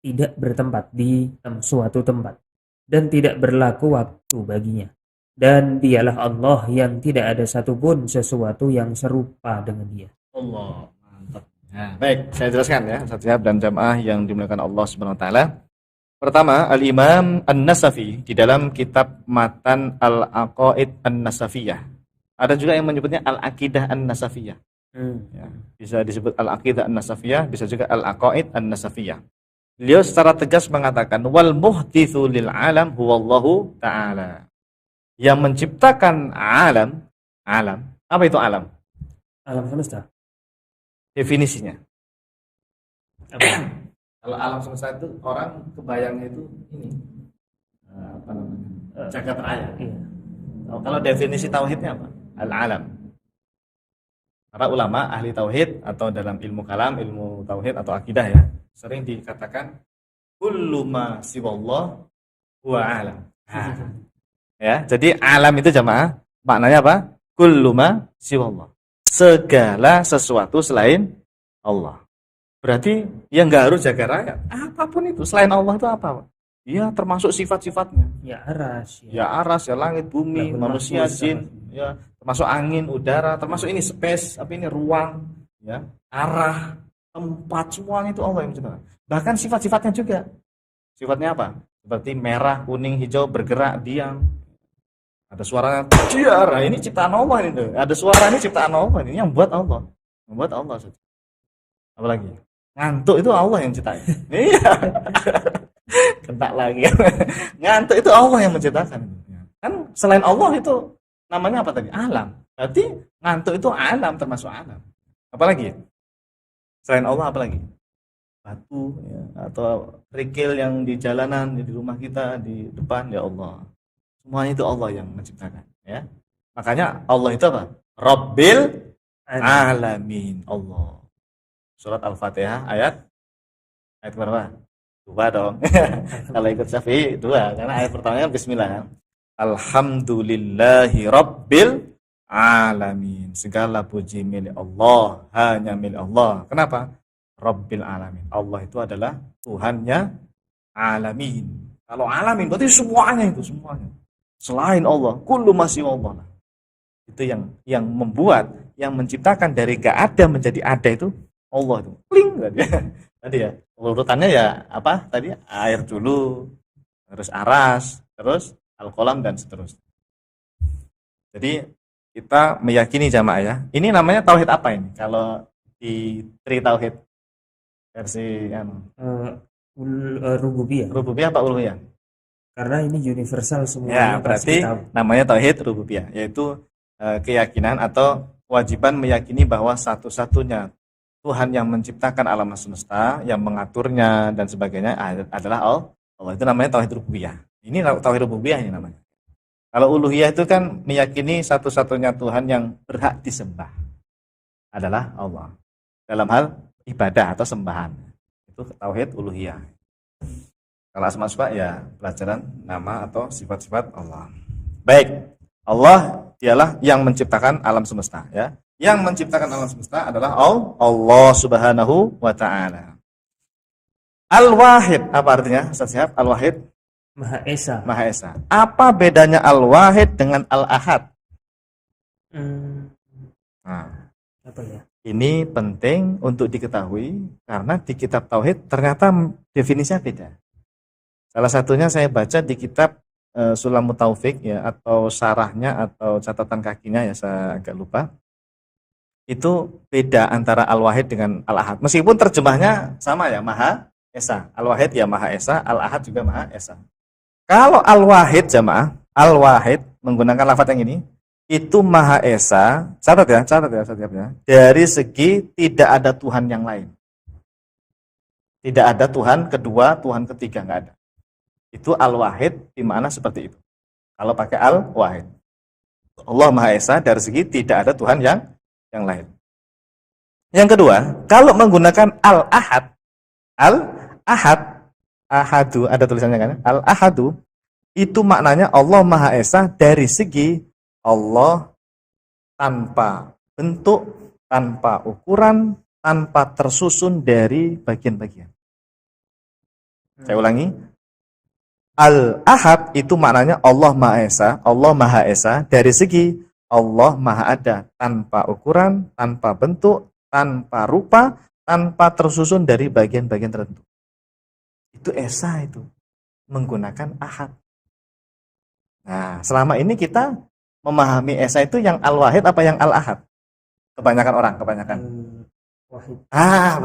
tidak bertempat di suatu tempat dan tidak berlaku waktu baginya. Dan dialah Allah yang tidak ada satupun sesuatu yang serupa dengan dia. Allah, mantap. Nah, baik, saya jelaskan ya, Ustaz dan jamaah yang dimuliakan Allah Subhanahu wa taala. Pertama, Al-Imam An-Nasafi di dalam kitab Matan Al-Aqaid An-Nasafiyah. Ada juga yang menyebutnya Al-Aqidah An-Nasafiyah. Ya, bisa disebut Al-Aqidah An-Nasafiyah, bisa juga Al-Aqaid An-Nasafiyah. Beliau secara tegas mengatakan wal muhditsu lil alam huwallahu ta'ala. Yang menciptakan alam. Apa itu alam? Alam semesta. Definisinya. Apa? Kalau alam semesta itu orang kebayangnya itu ini apa namanya? Jagat raya. Iya. Kalau definisi tauhidnya apa? Al-alam. Para ulama ahli tauhid atau dalam ilmu kalam, ilmu tauhid atau akidah ya, sering dikatakan kullu ma siwallah huwa alam. Ya, jadi alam itu jamaah maknanya apa? Kullu ma siwallah. Segala sesuatu selain Allah. Berarti yang nggak harus jaga raya. Apapun itu selain Allah itu apa? Ya termasuk sifat-sifatnya. Ya aras. Ya aras, ya langit, bumi, manusia, jin, ya termasuk angin, udara, termasuk ini space, apa ini ruang, ya arah, tempat, semuanya itu Allah yang menciptakan. Bahkan sifat-sifatnya juga. Sifatnya apa? Seperti merah, kuning, hijau, bergerak, diam. Ada suaranya, ciara, ini ciptaan Allah ini. Ada suara ini ciptaan Allah ini yang buat Allah. Membuat Allah saja. Apalagi? Ngantuk itu Allah yang ciptain. Iya. Kentak lagi. Ngantuk itu Allah yang menciptakan. Kan selain Allah itu namanya apa tadi? Alam. Berarti ngantuk itu alam, termasuk alam. Apalagi? Selain Allah apalagi? Batu ya, atau kerikil yang di jalanan, di rumah kita, di depan, ya Allah. Semuanya itu Allah yang menciptakan, ya. Makanya Allah itu apa? Rabbil alamin. Allah. Surat Al-Fatihah ayat berapa? 2 dong. Kalau ikut Syafi'i 2, karena ayat pertamanya bismillah kan. Alhamdulillahi rabbil alamin. Segala puji milik Allah, hanya milik Allah. Kenapa? Rabbil alamin. Allah itu adalah Tuhannya alamin. Kalau alamin berarti semuanya itu, semuanya. Selain Allah, kullu masih Allah. Itu yang membuat, yang menciptakan dari gak ada menjadi ada itu Allah itu. Kling tadi ya. Urutannya ya apa? Tadi air dulu, terus aras, terus al-qalam dan seterusnya. Jadi kita meyakini jamaah ya. Ini namanya tauhid apa ini? Kalau di Tri Tauhid versi rububiyah. Rububiyah apa uluhiyah? Karena ini universal semua. Ya, berarti namanya tauhid rububiyah, yaitu keyakinan atau kewajiban meyakini bahwa satu-satunya Tuhan yang menciptakan alam semesta, yang mengaturnya dan sebagainya adalah Allah. Itu namanya tauhid rububiyah. Ini tauhid rububiyah ini namanya. Kalau uluhiyah itu kan meyakini satu-satunya Tuhan yang berhak disembah adalah Allah. Dalam hal ibadah atau sembahan. Itu tauhid uluhiyah. Kalau asma sifat ya pelajaran nama atau sifat-sifat Allah. Baik. Allah dialah yang menciptakan alam semesta ya. Yang menciptakan alam semesta adalah Allah Subhanahu wa taala. Al-Wahid, apa artinya? Ustaz Syihab, Al-Wahid? Maha Esa. Maha Esa. Apa bedanya Al-Wahid dengan Al-Ahad? Nah, apa ya? ini penting untuk diketahui karena di kitab tauhid ternyata definisinya beda. Salah satunya saya baca di kitab Sulamut Taufik ya, atau syarahnya atau catatan kakinya ya, saya agak lupa. Itu beda antara Al-Wahid dengan Al-Ahad. Meskipun terjemahnya sama ya, Maha esa. Al-Wahid ya Maha Esa, Al-Ahad juga Maha Esa. Kalau Al-Wahid jamaah, Al-Wahid menggunakan lafaz yang ini, itu Maha Esa, catat ya setiapnya. Dari segi tidak ada Tuhan yang lain. Tidak ada Tuhan kedua, Tuhan ketiga, nggak ada. Itu Al-Wahid di mana seperti itu. Kalau pakai Al-Wahid. Allah Maha Esa dari segi tidak ada Tuhan yang lain. Yang kedua, kalau menggunakan Al-Ahad, Ahadu, ada tulisannya kan? Al-Ahadu, itu maknanya Allah Maha Esa dari segi Allah tanpa bentuk, tanpa ukuran, tanpa tersusun dari bagian-bagian. Saya ulangi. Al-Ahad itu maknanya Allah Maha Esa dari segi Allah Maha Ada, tanpa ukuran, tanpa bentuk, tanpa rupa, tanpa tersusun dari bagian-bagian tertentu. Itu Esa itu, menggunakan Ahad. Nah, selama ini kita memahami Esa itu yang Al-Wahid apa yang Al-Ahad? Kebanyakan orang. Wahid.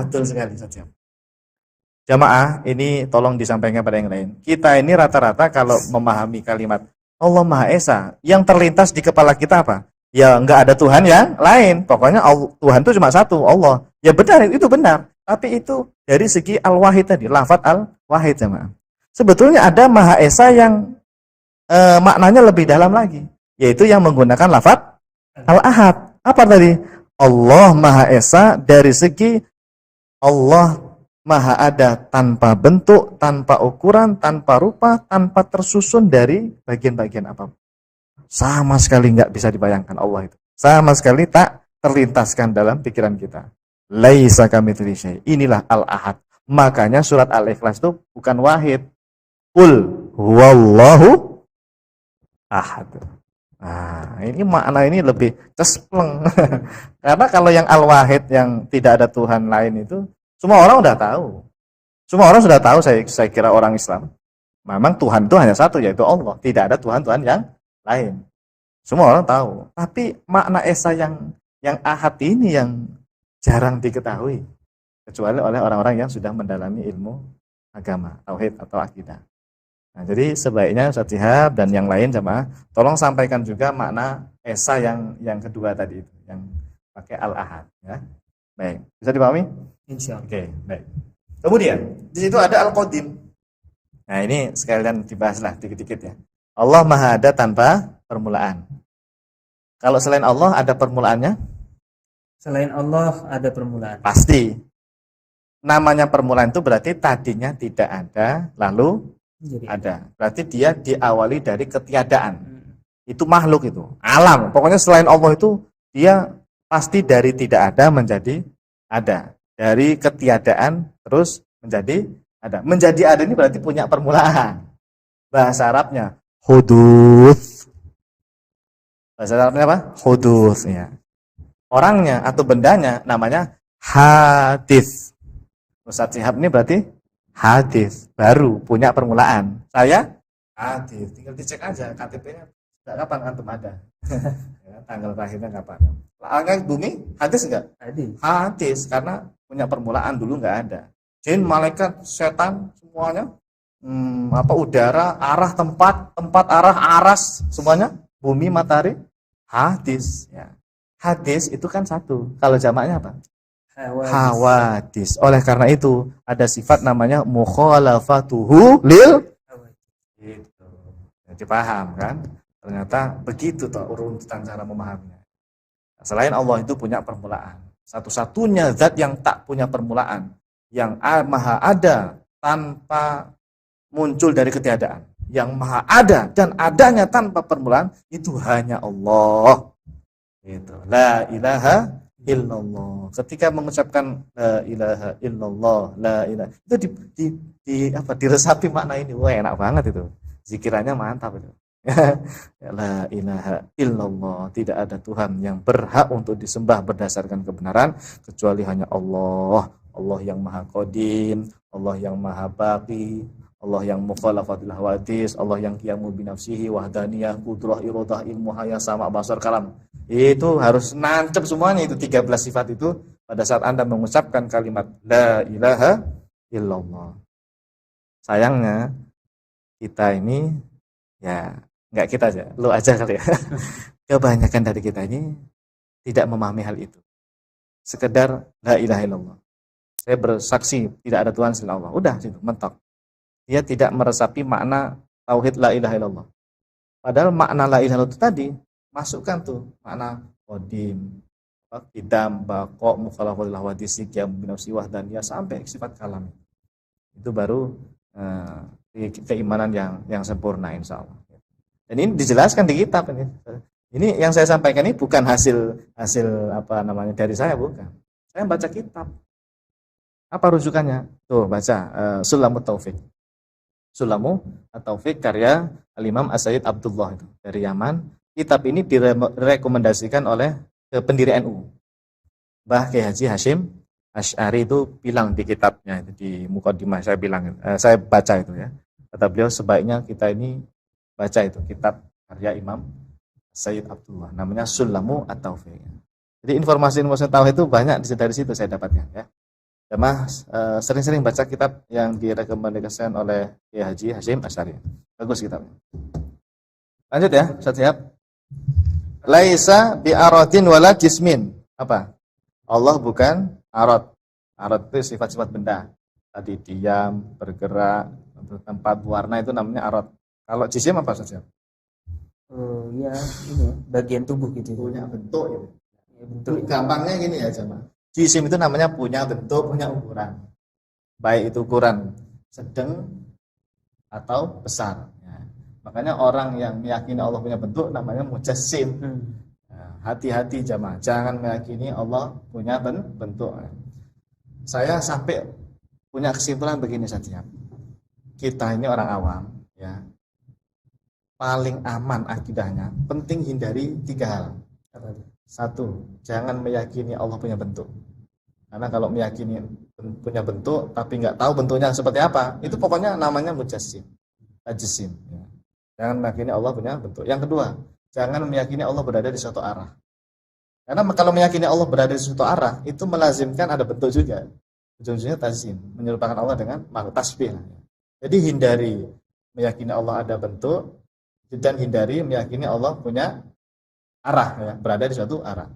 Betul sekali saja. Jamaah, ini tolong disampaikan pada yang lain. Kita ini rata-rata kalau memahami kalimat Allah Maha Esa, yang terlintas di kepala kita apa? Ya nggak ada Tuhan yang lain. Pokoknya Tuhan itu cuma satu, Allah. Ya benar, itu benar. Tapi itu dari segi Al-Wahid tadi, lafaz Al-Wahid jamaah. Sebetulnya ada Maha Esa yang maknanya lebih dalam lagi, yaitu yang menggunakan lafaz Al-Ahad. Apa tadi? Allah Maha Esa dari segi Allah Maha Ada tanpa bentuk, tanpa ukuran, tanpa rupa, tanpa tersusun dari bagian-bagian apapun. Sama sekali nggak bisa dibayangkan Allah itu. Sama sekali tak terlintaskan dalam pikiran kita. Laisa kamitslihi syai'. Inilah Al-Ahad. Makanya surat Al-Ikhlas itu bukan wahid. Qul huwallahu ahad. Nah, ini makna ini lebih cespleng. Karena kalau yang Al-Wahid yang tidak ada Tuhan lain itu semua orang udah tahu. Semua orang sudah tahu, saya kira orang Islam. Memang Tuhan itu hanya satu, yaitu Allah. Tidak ada Tuhan yang lain. Semua orang tahu. Tapi makna Esa yang Ahad ini yang jarang diketahui. Kecuali oleh orang-orang yang sudah mendalami ilmu agama, tauhid atau akidah. Nah, jadi sebaiknya Ustaz Syihab dan yang lain jemaah, tolong sampaikan juga makna Esa yang kedua tadi itu, yang pakai Al-Ahad. Ya. Baik, bisa dipahami? Insya Allah. Oke, baik. Kemudian di situ ada Al-Qadim. Nah, ini sekalian dibahaslah dikit-dikit ya. Allah Maha Ada tanpa permulaan. Kalau selain Allah ada permulaannya? Selain Allah ada permulaan. Pasti. Namanya permulaan itu berarti tadinya tidak ada, lalu Jadi ada. Berarti dia diawali dari ketiadaan. Itu makhluk itu, alam. Pokoknya selain Allah itu dia pasti dari tidak ada menjadi ada. Dari ketiadaan terus menjadi ada. Menjadi ada ini berarti punya permulaan. Bahasa Arabnya huduts. Bahasa Arabnya apa? Huduts ya. Orangnya atau bendanya namanya hadis. Ustaz Syihab ini berarti hadis, baru punya permulaan. Saya hadis, tinggal dicek aja KTP-nya kapan antum ada. Ya, tanggal lahirnya kapan. Langit bumi hadis enggak? Hadis karena punya permulaan, dulu enggak ada. Jin, malaikat, setan semuanya udara, arah tempat, arah, aras, semuanya bumi, matahari hadis ya. Hadis itu kan satu. Kalau jamaknya apa? Hawadis. Oleh karena itu ada sifat namanya mukhalafatuhu lil gitu. Jadi paham kan? Ternyata begitu toh urutan cara memahaminya. Selain Allah itu punya permulaan. Satu-satunya zat yang tak punya permulaan, yang maha ada tanpa muncul dari ketiadaan, yang maha ada dan adanya tanpa permulaan, itu hanya Allah. Gitu. La ilaha illallah. Ketika mengucapkan la ilaha illallah, la ilaha, itu diresapi makna ini. Wah, enak banget itu. Zikirannya mantap itu. La ilaha illallah, tidak ada Tuhan yang berhak untuk disembah berdasarkan kebenaran kecuali hanya Allah. Allah yang maha qadim, Allah yang maha baqi, Allah yang mukhalafatul hawadis, Allah yang qiyamu binafsihi, wahdaniyah, qudrah, iradah, ilmu, haya, sama, basar, kalam. Itu harus nancep semuanya itu 13 sifat itu pada saat Anda mengucapkan kalimat la ilaha illallah. Sayangnya kita ini ya nggak kita aja, lu aja kali ya. Kebanyakan dari kita ini tidak memahami hal itu. Sekedar la ilaha illallah. Saya bersaksi tidak ada Tuhan selain Allah. Udah situ mentok. Dia tidak meresapi makna tauhid la ilaha illallah. Padahal makna la ilaha illallah itu tadi masukkan tuh makna qadim, qidam, baqa, mukhalafatul hawadis, qiyam binafsi wahdaniyah sampai sifat kalam. Itu baru keimanan yang sempurna insyaallah. Dan ini dijelaskan di kitab ini. Ini yang saya sampaikan ini bukan hasil apa namanya dari saya, bukan. Saya baca kitab. Apa rujukannya? Tuh baca Sulamut Taufik. Sulamu At-Taufik karya Al-Imam As-Sayyid Abdullah itu dari Yaman. Kitab ini direkomendasikan oleh pendiri NU. Mbah Kiai Haji Hashim Asy'ari itu bilang di kitabnya itu di Muqaddimah saya baca itu ya. Kata beliau sebaiknya kita ini baca itu kitab karya Imam Sayyid Abdullah namanya Sulamu At-Taufik. Jadi informasi-informasi tauhid itu banyak dari situ saya dapatkan ya. Jamaah sering-sering baca kitab yang direkomendasikan oleh Kiai Haji Hashim Asy'ari. Bagus kitabnya. Lanjut ya, siap. Laisa bi aradin wala jismin. Apa? Allah bukan arad. Arad itu sifat-sifat benda. Tadi diam, bergerak, tempat, warna itu namanya arad. Kalau jisim apa saja? Ya ini bagian tubuh gitu. Punya bentuk gitu. Ya, bentuk. Gampangnya gini ya jamaah. Jisim itu namanya punya bentuk, punya ukuran. Baik itu ukuran sedang atau besar. Ya. Makanya orang yang meyakini Allah punya bentuk namanya mujassim. Hati-hati jamaah, jangan meyakini Allah punya bentuk. Saya sampai punya kesimpulan begini saja. Kita ini orang awam, ya. Paling aman akidahnya, penting hindari 3 hal. 1, jangan meyakini Allah punya bentuk. Karena kalau meyakini punya bentuk tapi nggak tahu bentuknya seperti apa, itu pokoknya namanya mujassim, tajsim. Ya. Jangan meyakini Allah punya bentuk. Yang kedua, jangan meyakini Allah berada di suatu arah. Karena kalau meyakini Allah berada di suatu arah, itu melazimkan ada bentuk juga. Ujung-ujungnya tajsim, menyerupakan Allah dengan makhluk tasbih. Jadi hindari meyakini Allah ada bentuk dan hindari meyakini Allah punya arah, ya, berada di suatu arah.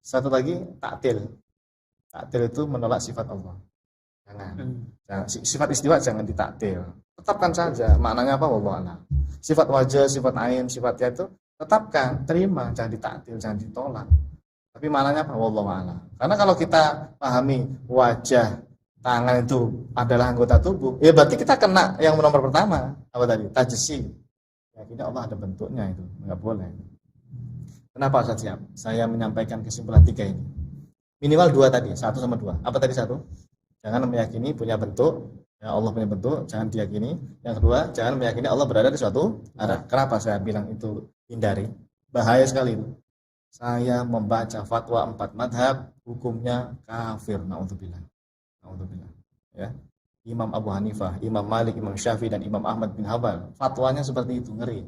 Satu lagi, taktil. Taktil itu menolak sifat Allah. Jangan. Sifat istiwa jangan ditaktil. Tetapkan saja. Maknanya apa? Wallahu a'lam. Sifat wajah, sifat ain, sifatnya itu tetapkan, terima, jangan ditaktil, jangan ditolak. Tapi maknanya apa? Wallahu a'lam. Karena kalau kita pahami wajah, tangan itu adalah anggota tubuh, ya berarti kita kena yang nomor pertama. Apa tadi? Tajsim. Ya, ini Allah ada bentuknya itu, enggak boleh. Kenapa Ustaz? Saya menyampaikan kesimpulan 3 ini. Minimal 2 tadi, 1 sama 2. Apa tadi 1? Jangan meyakini punya bentuk, ya Allah punya bentuk, jangan diyakini. Yang kedua, jangan meyakini Allah berada di suatu arah. Kenapa saya bilang itu hindari? Bahaya sekali itu. Saya membaca fatwa 4 madhab, hukumnya kafir, na'udzubillah. Na'udzubillah. Ya. Imam Abu Hanifah, Imam Malik, Imam Syafi'i dan Imam Ahmad bin Hanbal, fatwanya seperti itu, ngeri.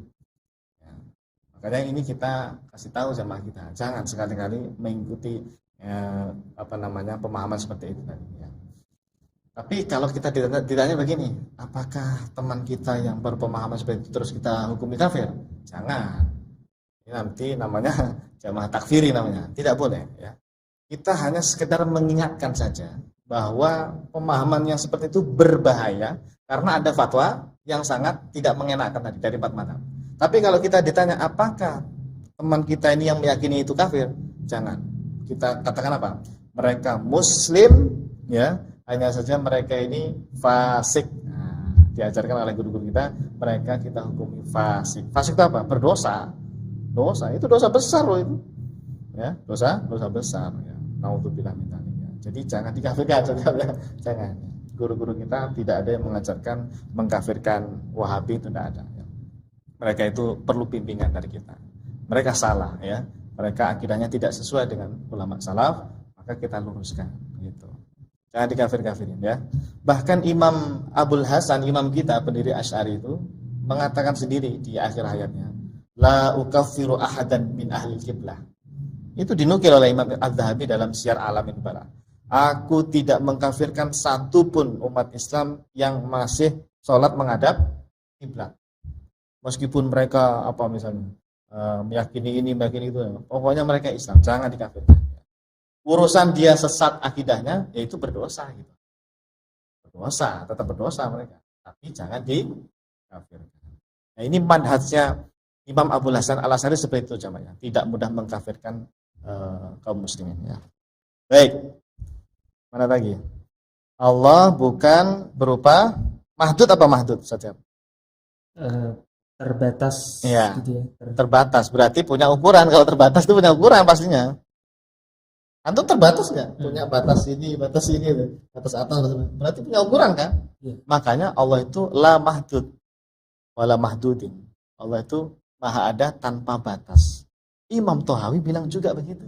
Ya. Makanya ini kita kasih tahu sama kita, jangan sekali-kali mengikuti pemahaman seperti itu tadi. Ya. Tapi kalau kita ditanya begini, apakah teman kita yang berpemahaman seperti itu terus kita hukumi kafir? Jangan. Ini nanti namanya jamaah takfiri namanya. Tidak boleh. Ya. Kita hanya sekedar mengingatkan saja bahwa pemahaman yang seperti itu berbahaya karena ada fatwa yang sangat tidak mengenakan tadi dari 4 mazhab. Tapi kalau kita ditanya apakah teman kita ini yang meyakini itu kafir? Jangan. Kita katakan apa? Mereka muslim, ya, hanya saja mereka ini fasik. Nah, diajarkan oleh guru-guru kita, mereka kita hukumi fasik. Fasik itu apa? Berdosa. Dosa itu dosa besar loh itu. Ya, dosa besar ya. Naudzubillah min dzalik. Jadi jangan dikafirkan, jangan. Guru-guru kita tidak ada yang mengajarkan mengkafirkan Wahabi, itu tidak ada. Ya. Mereka itu perlu bimbingan dari kita. Mereka salah, ya. Mereka akidahnya tidak sesuai dengan ulama salaf, maka kita luruskan gitu. Jangan dikafir-kafirin ya. Bahkan Imam Abul Hasan, imam kita pendiri Asy'ari itu mengatakan sendiri di akhir hayatnya, la ukaffiru ahadan min ahli qiblah. Itu dinukil oleh Imam Az-Zahabi dalam Syiar Alamin Bala. Aku tidak mengkafirkan satupun umat Islam yang masih sholat menghadap kiblat. Meskipun mereka apa misalnya meyakini ini, meyakini itu, pokoknya mereka Islam, jangan dikafirkan. Urusan dia sesat akidahnya, yaitu berdosa gitu. Berdosa, tetap berdosa mereka, tapi jangan dikafirkan. Nah, ini manhajnya Imam Abul Hasan Al-Asy'ari seperti itu jamaah, tidak mudah mengkafirkan kaum muslimin ya. Baik. Mana lagi? Allah bukan berupa mahdud apa mahdud saja? Terbatas Ya, gitu ya. terbatas. Berarti punya ukuran. Kalau terbatas itu punya ukuran pastinya. Antum terbatas nggak? Punya batas ini, batas atas. Berarti punya ukuran kan? Ya. Makanya Allah itu la mahdud wala mahdudin. Allah itu maha ada tanpa batas. Imam Thahawi bilang juga begitu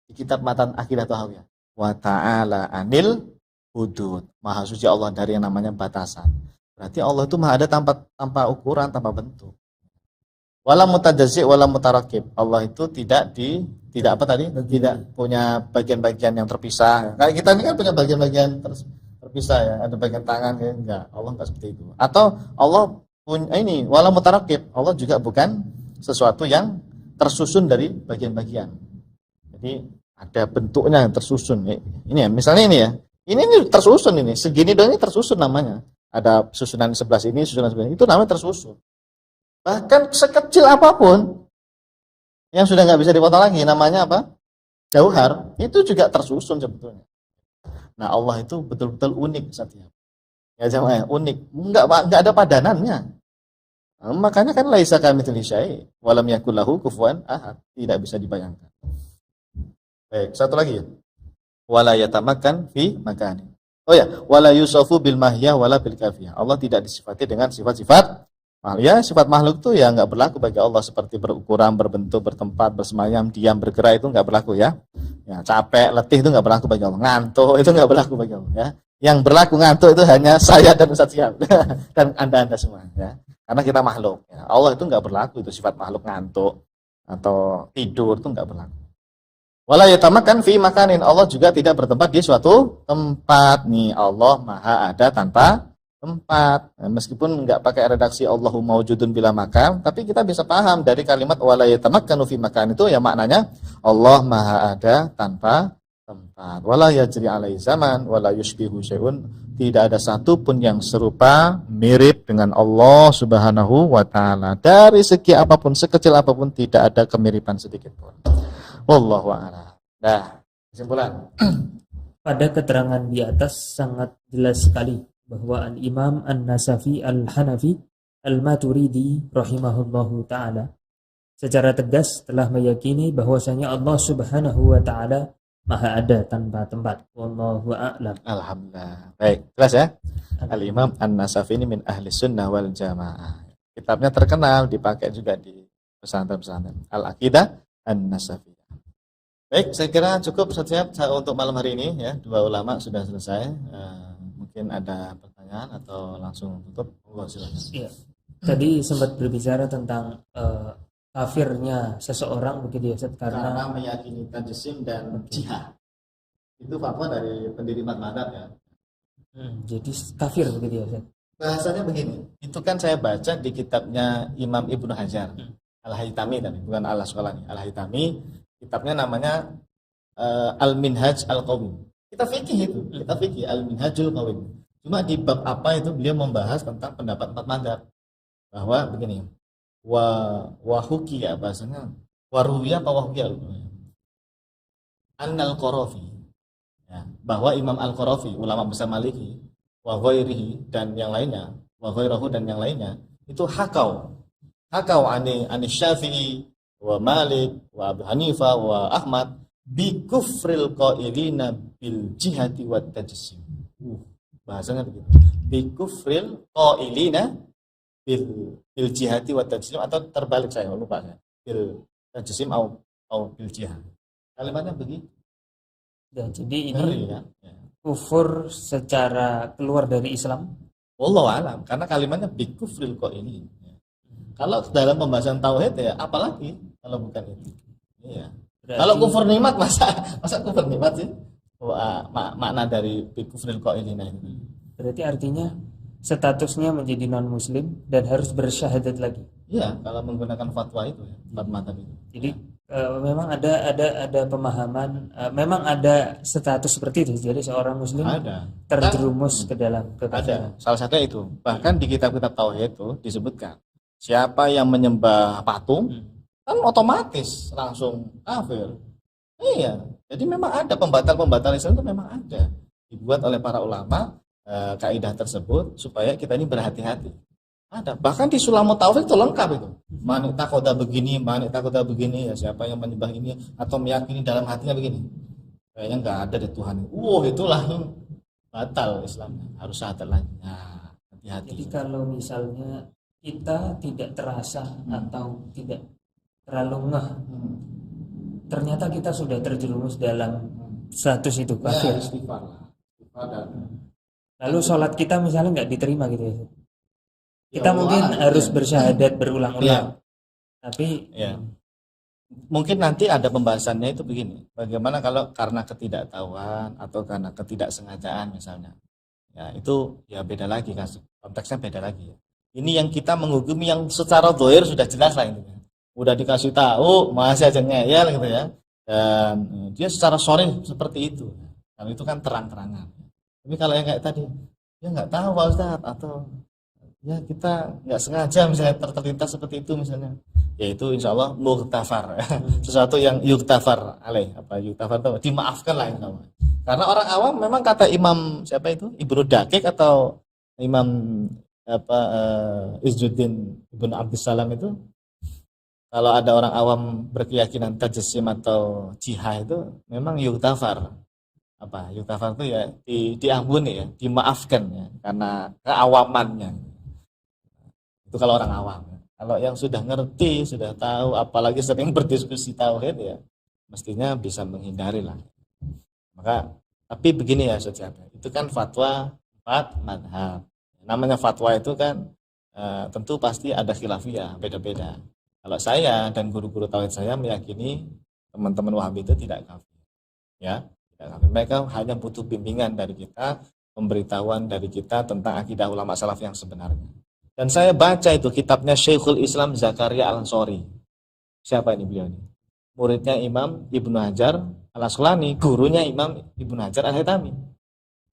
di kitab Matan Aqidah Thahawiyah. Wa ta'ala anil hudud. Maha suci Allah dari yang namanya batasan. Berarti Allah itu maha ada tanpa ukuran, tanpa bentuk. Wala mutajazzi wala mutarakib. Allah itu tidak apa tadi? Tidak punya bagian-bagian yang terpisah. Kayak kita ini kan punya bagian-bagian terpisah ya. Ada bagian tangan ya. Enggak, Allah enggak seperti itu. Atau Allah punya ini wala mutarakib. Allah juga bukan sesuatu yang tersusun dari bagian-bagian. Jadi ada bentuknya yang tersusun. Ini ya, misalnya ini ya. Ini tersusun ini. Segini doang ini tersusun namanya. Ada susunan sebelah sini, susunan sebelah ini. Itu namanya tersusun. Bahkan sekecil apapun yang sudah nggak bisa dipotong lagi, namanya apa? Jauhar. Itu juga tersusun sebetulnya. Nah, Allah itu betul-betul unik setiap. Ya jamaah, unik. Enggak ada padanannya. Nah, makanya kan laisa kamitslihi syai' wa lam yakul lahu kufuwan ahad. Tidak bisa dibayangkan. Baik, satu lagi ya. Wala yatamakkan fi makani. Oh ya, wala yusafu bil mahya wala bil kafiyah. Allah tidak disifati dengan sifat-sifat makhluk. Ya, sifat makhluk itu ya enggak berlaku bagi Allah, seperti berukuran, berbentuk, bertempat, bersemayam, diam, bergerak itu enggak berlaku ya. Ya, capek, letih itu enggak berlaku bagi Allah. Ngantuk itu enggak berlaku bagi Allah ya. Yang berlaku ngantuk itu hanya saya dan Ustaz Syihab dan Anda semua ya. Karena kita makhluk ya. Allah itu enggak berlaku itu sifat makhluk ngantuk atau tidur itu enggak berlaku. Wala yatamakkan fi makanin. Allah juga tidak bertempat di suatu tempat. Nih, Allah maha ada tanpa tempat. Nah, meskipun enggak pakai redaksi Allahu mawjudun bila makan, tapi kita bisa paham dari kalimat wala yatamakkanu fi makan itu ya maknanya Allah maha ada tanpa tempat. Wala yajri alaihi zaman wala yushbihu syai'un. Tidak ada satu pun yang serupa mirip dengan Allah Subhanahu wa taala. Dari segi apapun, sekecil apapun, tidak ada kemiripan sedikit pun. Wallahu a'lam. Nah, kesimpulan. Pada keterangan di atas sangat jelas sekali bahwa Al-Imam An-Nasafi Al-Hanafi Al-Maturidi rahimahullahu ta'ala secara tegas telah meyakini bahwasanya Allah Subhanahu wa ta'ala maha ada tanpa tempat. Wallahu a'lam. Alhamdulillah. Baik, jelas ya. Al-Imam An-Nasafi ini min ahli sunnah wal jamaah. Kitabnya terkenal, dipakai juga di pesantren-pesantren. Al-Aqidah An-Nasafi. Baik, saya kira cukup setiap untuk malam hari ini ya. Dua ulama sudah selesai. Mungkin ada pertanyaan atau langsung tutup. Silakan. Iya. Tadi sempat berbicara tentang kafirnya seseorang begitu ya, karena meyakini tajsim dan jihad. Itu fatwa dari pendiri mazhab ya. Jadi kafir begitu ya, Ustaz. Bahasanya begini. Itu kan saya baca di kitabnya Imam Ibnu Hajar. Al-Haytami tadi, bukan Al-Asqalani. Al-Haytami kitabnya namanya Al-Minhaj Al-Qawim. Kita fikih itu, kita fikih Al-Minhajul Qawim. Cuma di bab apa itu beliau membahas tentang pendapat empat mazhab. Bahwa begini, wa hukiya bahasanya, wa ruwiya apa wa hukiya? An-Al-Qarafi. Ya, bahwa Imam Al-Qarafi, ulama besar Maliki, wa ghairihi dan yang lainnya, wa ghairahu dan yang lainnya, itu hakau ani Syafi'i wa Malik wa Abu Hanifah wa Ahmad bi kufril qailina bil jihati wat tajsim. Bahasanya begitu. Bi kufril qailina bil jihati wat tajsim, atau terbalik saya lupa ya. Bil tajsim atau bil jihad. Kalimatnya begitu. Ya, jadi ini ya. Kufur secara keluar dari Islam. Wallahu alam, karena kalimatnya bi kufril qailin. Kalau dalam pembahasan tauhid ya apalagi kalau bukan itu. Iya. Berarti, kalau kufur nikmat masa kufur nikmat sih? makna dari bikufril qailina itu. Berarti artinya statusnya menjadi non muslim dan harus bersyahadat lagi. Iya, kalau menggunakan fatwa itu ya, empat madzhab itu. Jadi memang ada pemahaman, memang ada status seperti itu. Jadi seorang muslim Ada. terjerumus ke dalam Ada. kekafiran. Salah satunya itu. Bahkan di kitab-kitab tauhid itu disebutkan siapa yang menyembah patung kan otomatis langsung kafir. Iya. Jadi memang ada pembatal-pembatal Islam itu memang ada. Dibuat oleh para ulama kaidah tersebut supaya kita ini berhati-hati. Ada. Bahkan di Sulamut Taufik itu lengkap itu. Manik takoda begini, manik takoda begini, ya siapa yang menyembah ini atau meyakini dalam hatinya begini. Kayaknya nggak ada di Tuhan. Itulah yang batal Islamnya. Harus sadar lagi. Nah, hati-hati. Jadi kalau misalnya kita tidak terasa atau tidak terlalu ngeh, ternyata kita sudah terjerumus dalam status itu kafir. Istighfar lah. Istighfar dan Lalu sholat kita misalnya nggak diterima gitu ya. Kita Ya, mungkin Allah, harus ya. bersyahadat berulang-ulang. Ya. Tapi Ya. Mungkin nanti ada pembahasannya itu begini. Bagaimana kalau karena ketidaktahuan atau karena ketidaksengajaan misalnya. Ya, itu ya beda lagi kan. Konteksnya beda lagi ya. Ini yang kita menghukumi yang secara zahir sudah jelas lah ini. Udah dikasih tahu, masih aja ngeyel gitu ya. Dan dia secara sorry seperti itu. Kalau itu kan terang-terangan. Tapi kalau yang kayak tadi, ya nggak tahu Pak Ustadz, atau ya kita nggak sengaja misalnya terlintas seperti itu misalnya, yaitu insya Allah muhtafar, sesuatu yang yuktafar alaih, apa yuktafar itu dimaafkan lah insya Allah. Karena orang awam memang kata Imam siapa itu Ibnu Dakik atau Imam Izzuddin Ibnu Abdussalam itu, kalau ada orang awam berkeyakinan tajassim atau jihad itu memang yuktafar. Yuktafar itu ya diampuni ya, dimaafkan ya karena keawamannya. Itu kalau orang awam. Kalau yang sudah ngerti, sudah tahu, apalagi sering berdiskusi tauhid ya, mestinya bisa menghindari lah. Maka, tapi begini ya saudara, itu kan fatwa 4 madhab. Namanya fatwa itu kan tentu pasti ada khilafiyah, beda-beda. Kalau saya dan guru-guru tauhid saya meyakini teman-teman Wahabi itu tidak kafir, ya, tidak kafir. Mereka hanya butuh bimbingan dari kita, pemberitahuan dari kita tentang akidah ulama salaf yang sebenarnya. Dan saya baca itu kitabnya Syekhul Islam Zakaria Al-Ansori. Siapa ini beliau ini? Muridnya Imam Ibnu Hajar Al-Asqalani, gurunya Imam Ibnu Hajar Al-Haytami.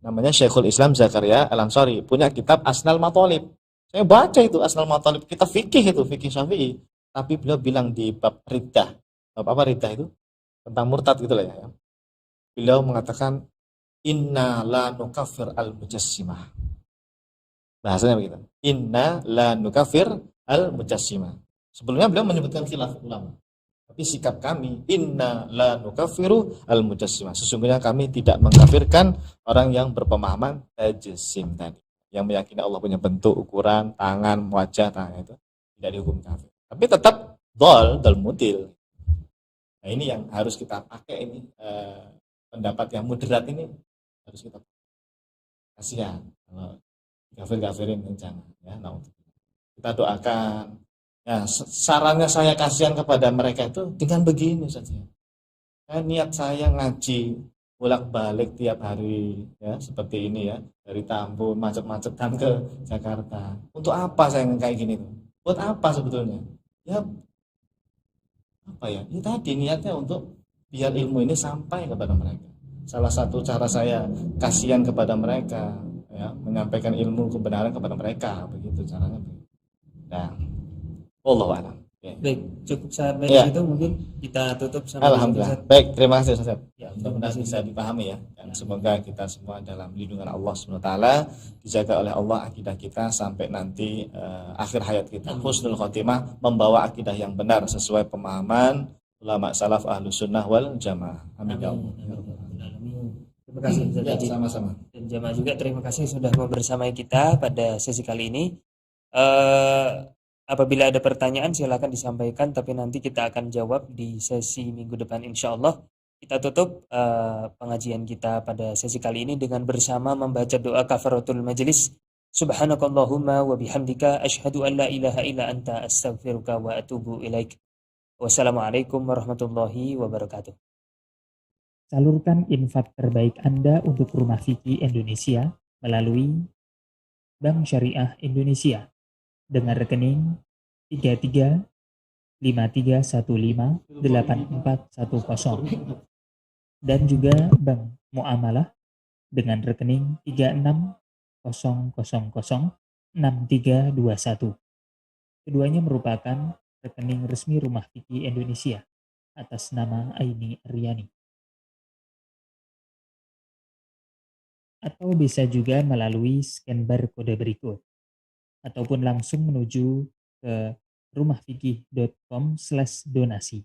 Namanya Syekhul Islam Zakaria Al-Ansori, punya kitab Asnal Mathalib. Saya baca itu Asnal Mathalib, kitab fikih itu, fikih Syafi'i. Tapi beliau bilang di bab riddah. Bab apa riddah itu? Tentang murtad gitu lah ya. Beliau mengatakan inna la nukaffir al-mujassimah. Bahasanya begitu. Inna la nukafir al-mujassimah. Sebelumnya beliau menyebutkan khilaf ulama. Tapi sikap kami, inna la nukafiru al-mujassimah. Sesungguhnya kami tidak mengkafirkan orang yang berpemahaman tajassim tadi. Yang meyakini Allah punya bentuk, ukuran, tangan, wajah, tangan itu. Tidak dihukum kafir. Tapi tetap dal mutil. Nah ini yang harus kita pakai ini. Pendapat yang moderat ini harus kita pakai. Kasihan. Kalau kafir-kafirin jangan ya. Nah, kita doakan ya, sarannya saya kasihan kepada mereka itu dengan begini saja. Niat saya ngaji bolak-balik tiap hari ya, seperti ini ya, dari Tambun macet-macetan ke Jakarta. Untuk apa saya kayak gini tuh? Buat apa sebetulnya? Ya ya tadi niatnya untuk biar ilmu ini sampai kepada mereka. Salah satu cara saya kasihan kepada mereka ya, menyampaikan ilmu kebenaran kepada mereka, begitu caranya. Nah, wallahu a'lam. Ya. Baik, cukup sampai Ya. itu mungkin kita tutup sampai Alhamdulillah. Baik, terima kasih Ustaz. Ya, Mudah-mudahan bisa dipahami ya. Dan semoga kita semua dalam lindungan Allah SWT, dijaga oleh Allah akidah kita sampai nanti akhir hayat kita. Husnul khotimah, membawa akidah yang benar sesuai pemahaman ulama salaf ahlus sunnah wal jamaah. Amin ya Allah. Terima kasih Ustaz Ya, Haji. sama-sama. Dan jamaah juga terima kasih sudah membersamai kita pada sesi kali ini. Apabila ada pertanyaan silakan disampaikan, tapi nanti kita akan jawab di sesi minggu depan insya Allah. Kita tutup pengajian kita pada sesi kali ini dengan bersama membaca doa kafaratul majelis. Subhanakallahumma wa bihamdika asyhadu an la ilaha illa anta astaghfiruka wa atubu ilaik. Wassalamualaikum warahmatullahi wabarakatuh. Salurkan infak terbaik Anda untuk Rumah Fikih Indonesia melalui Bank Syariah Indonesia dengan rekening 3353158410 dan juga Bank Muamalah dengan rekening 36006321. Keduanya merupakan rekening resmi Rumah Fikih Indonesia atas nama Aini Aryani. Atau bisa juga melalui scan barcode berikut, ataupun langsung menuju ke rumahfikih.com/donasi.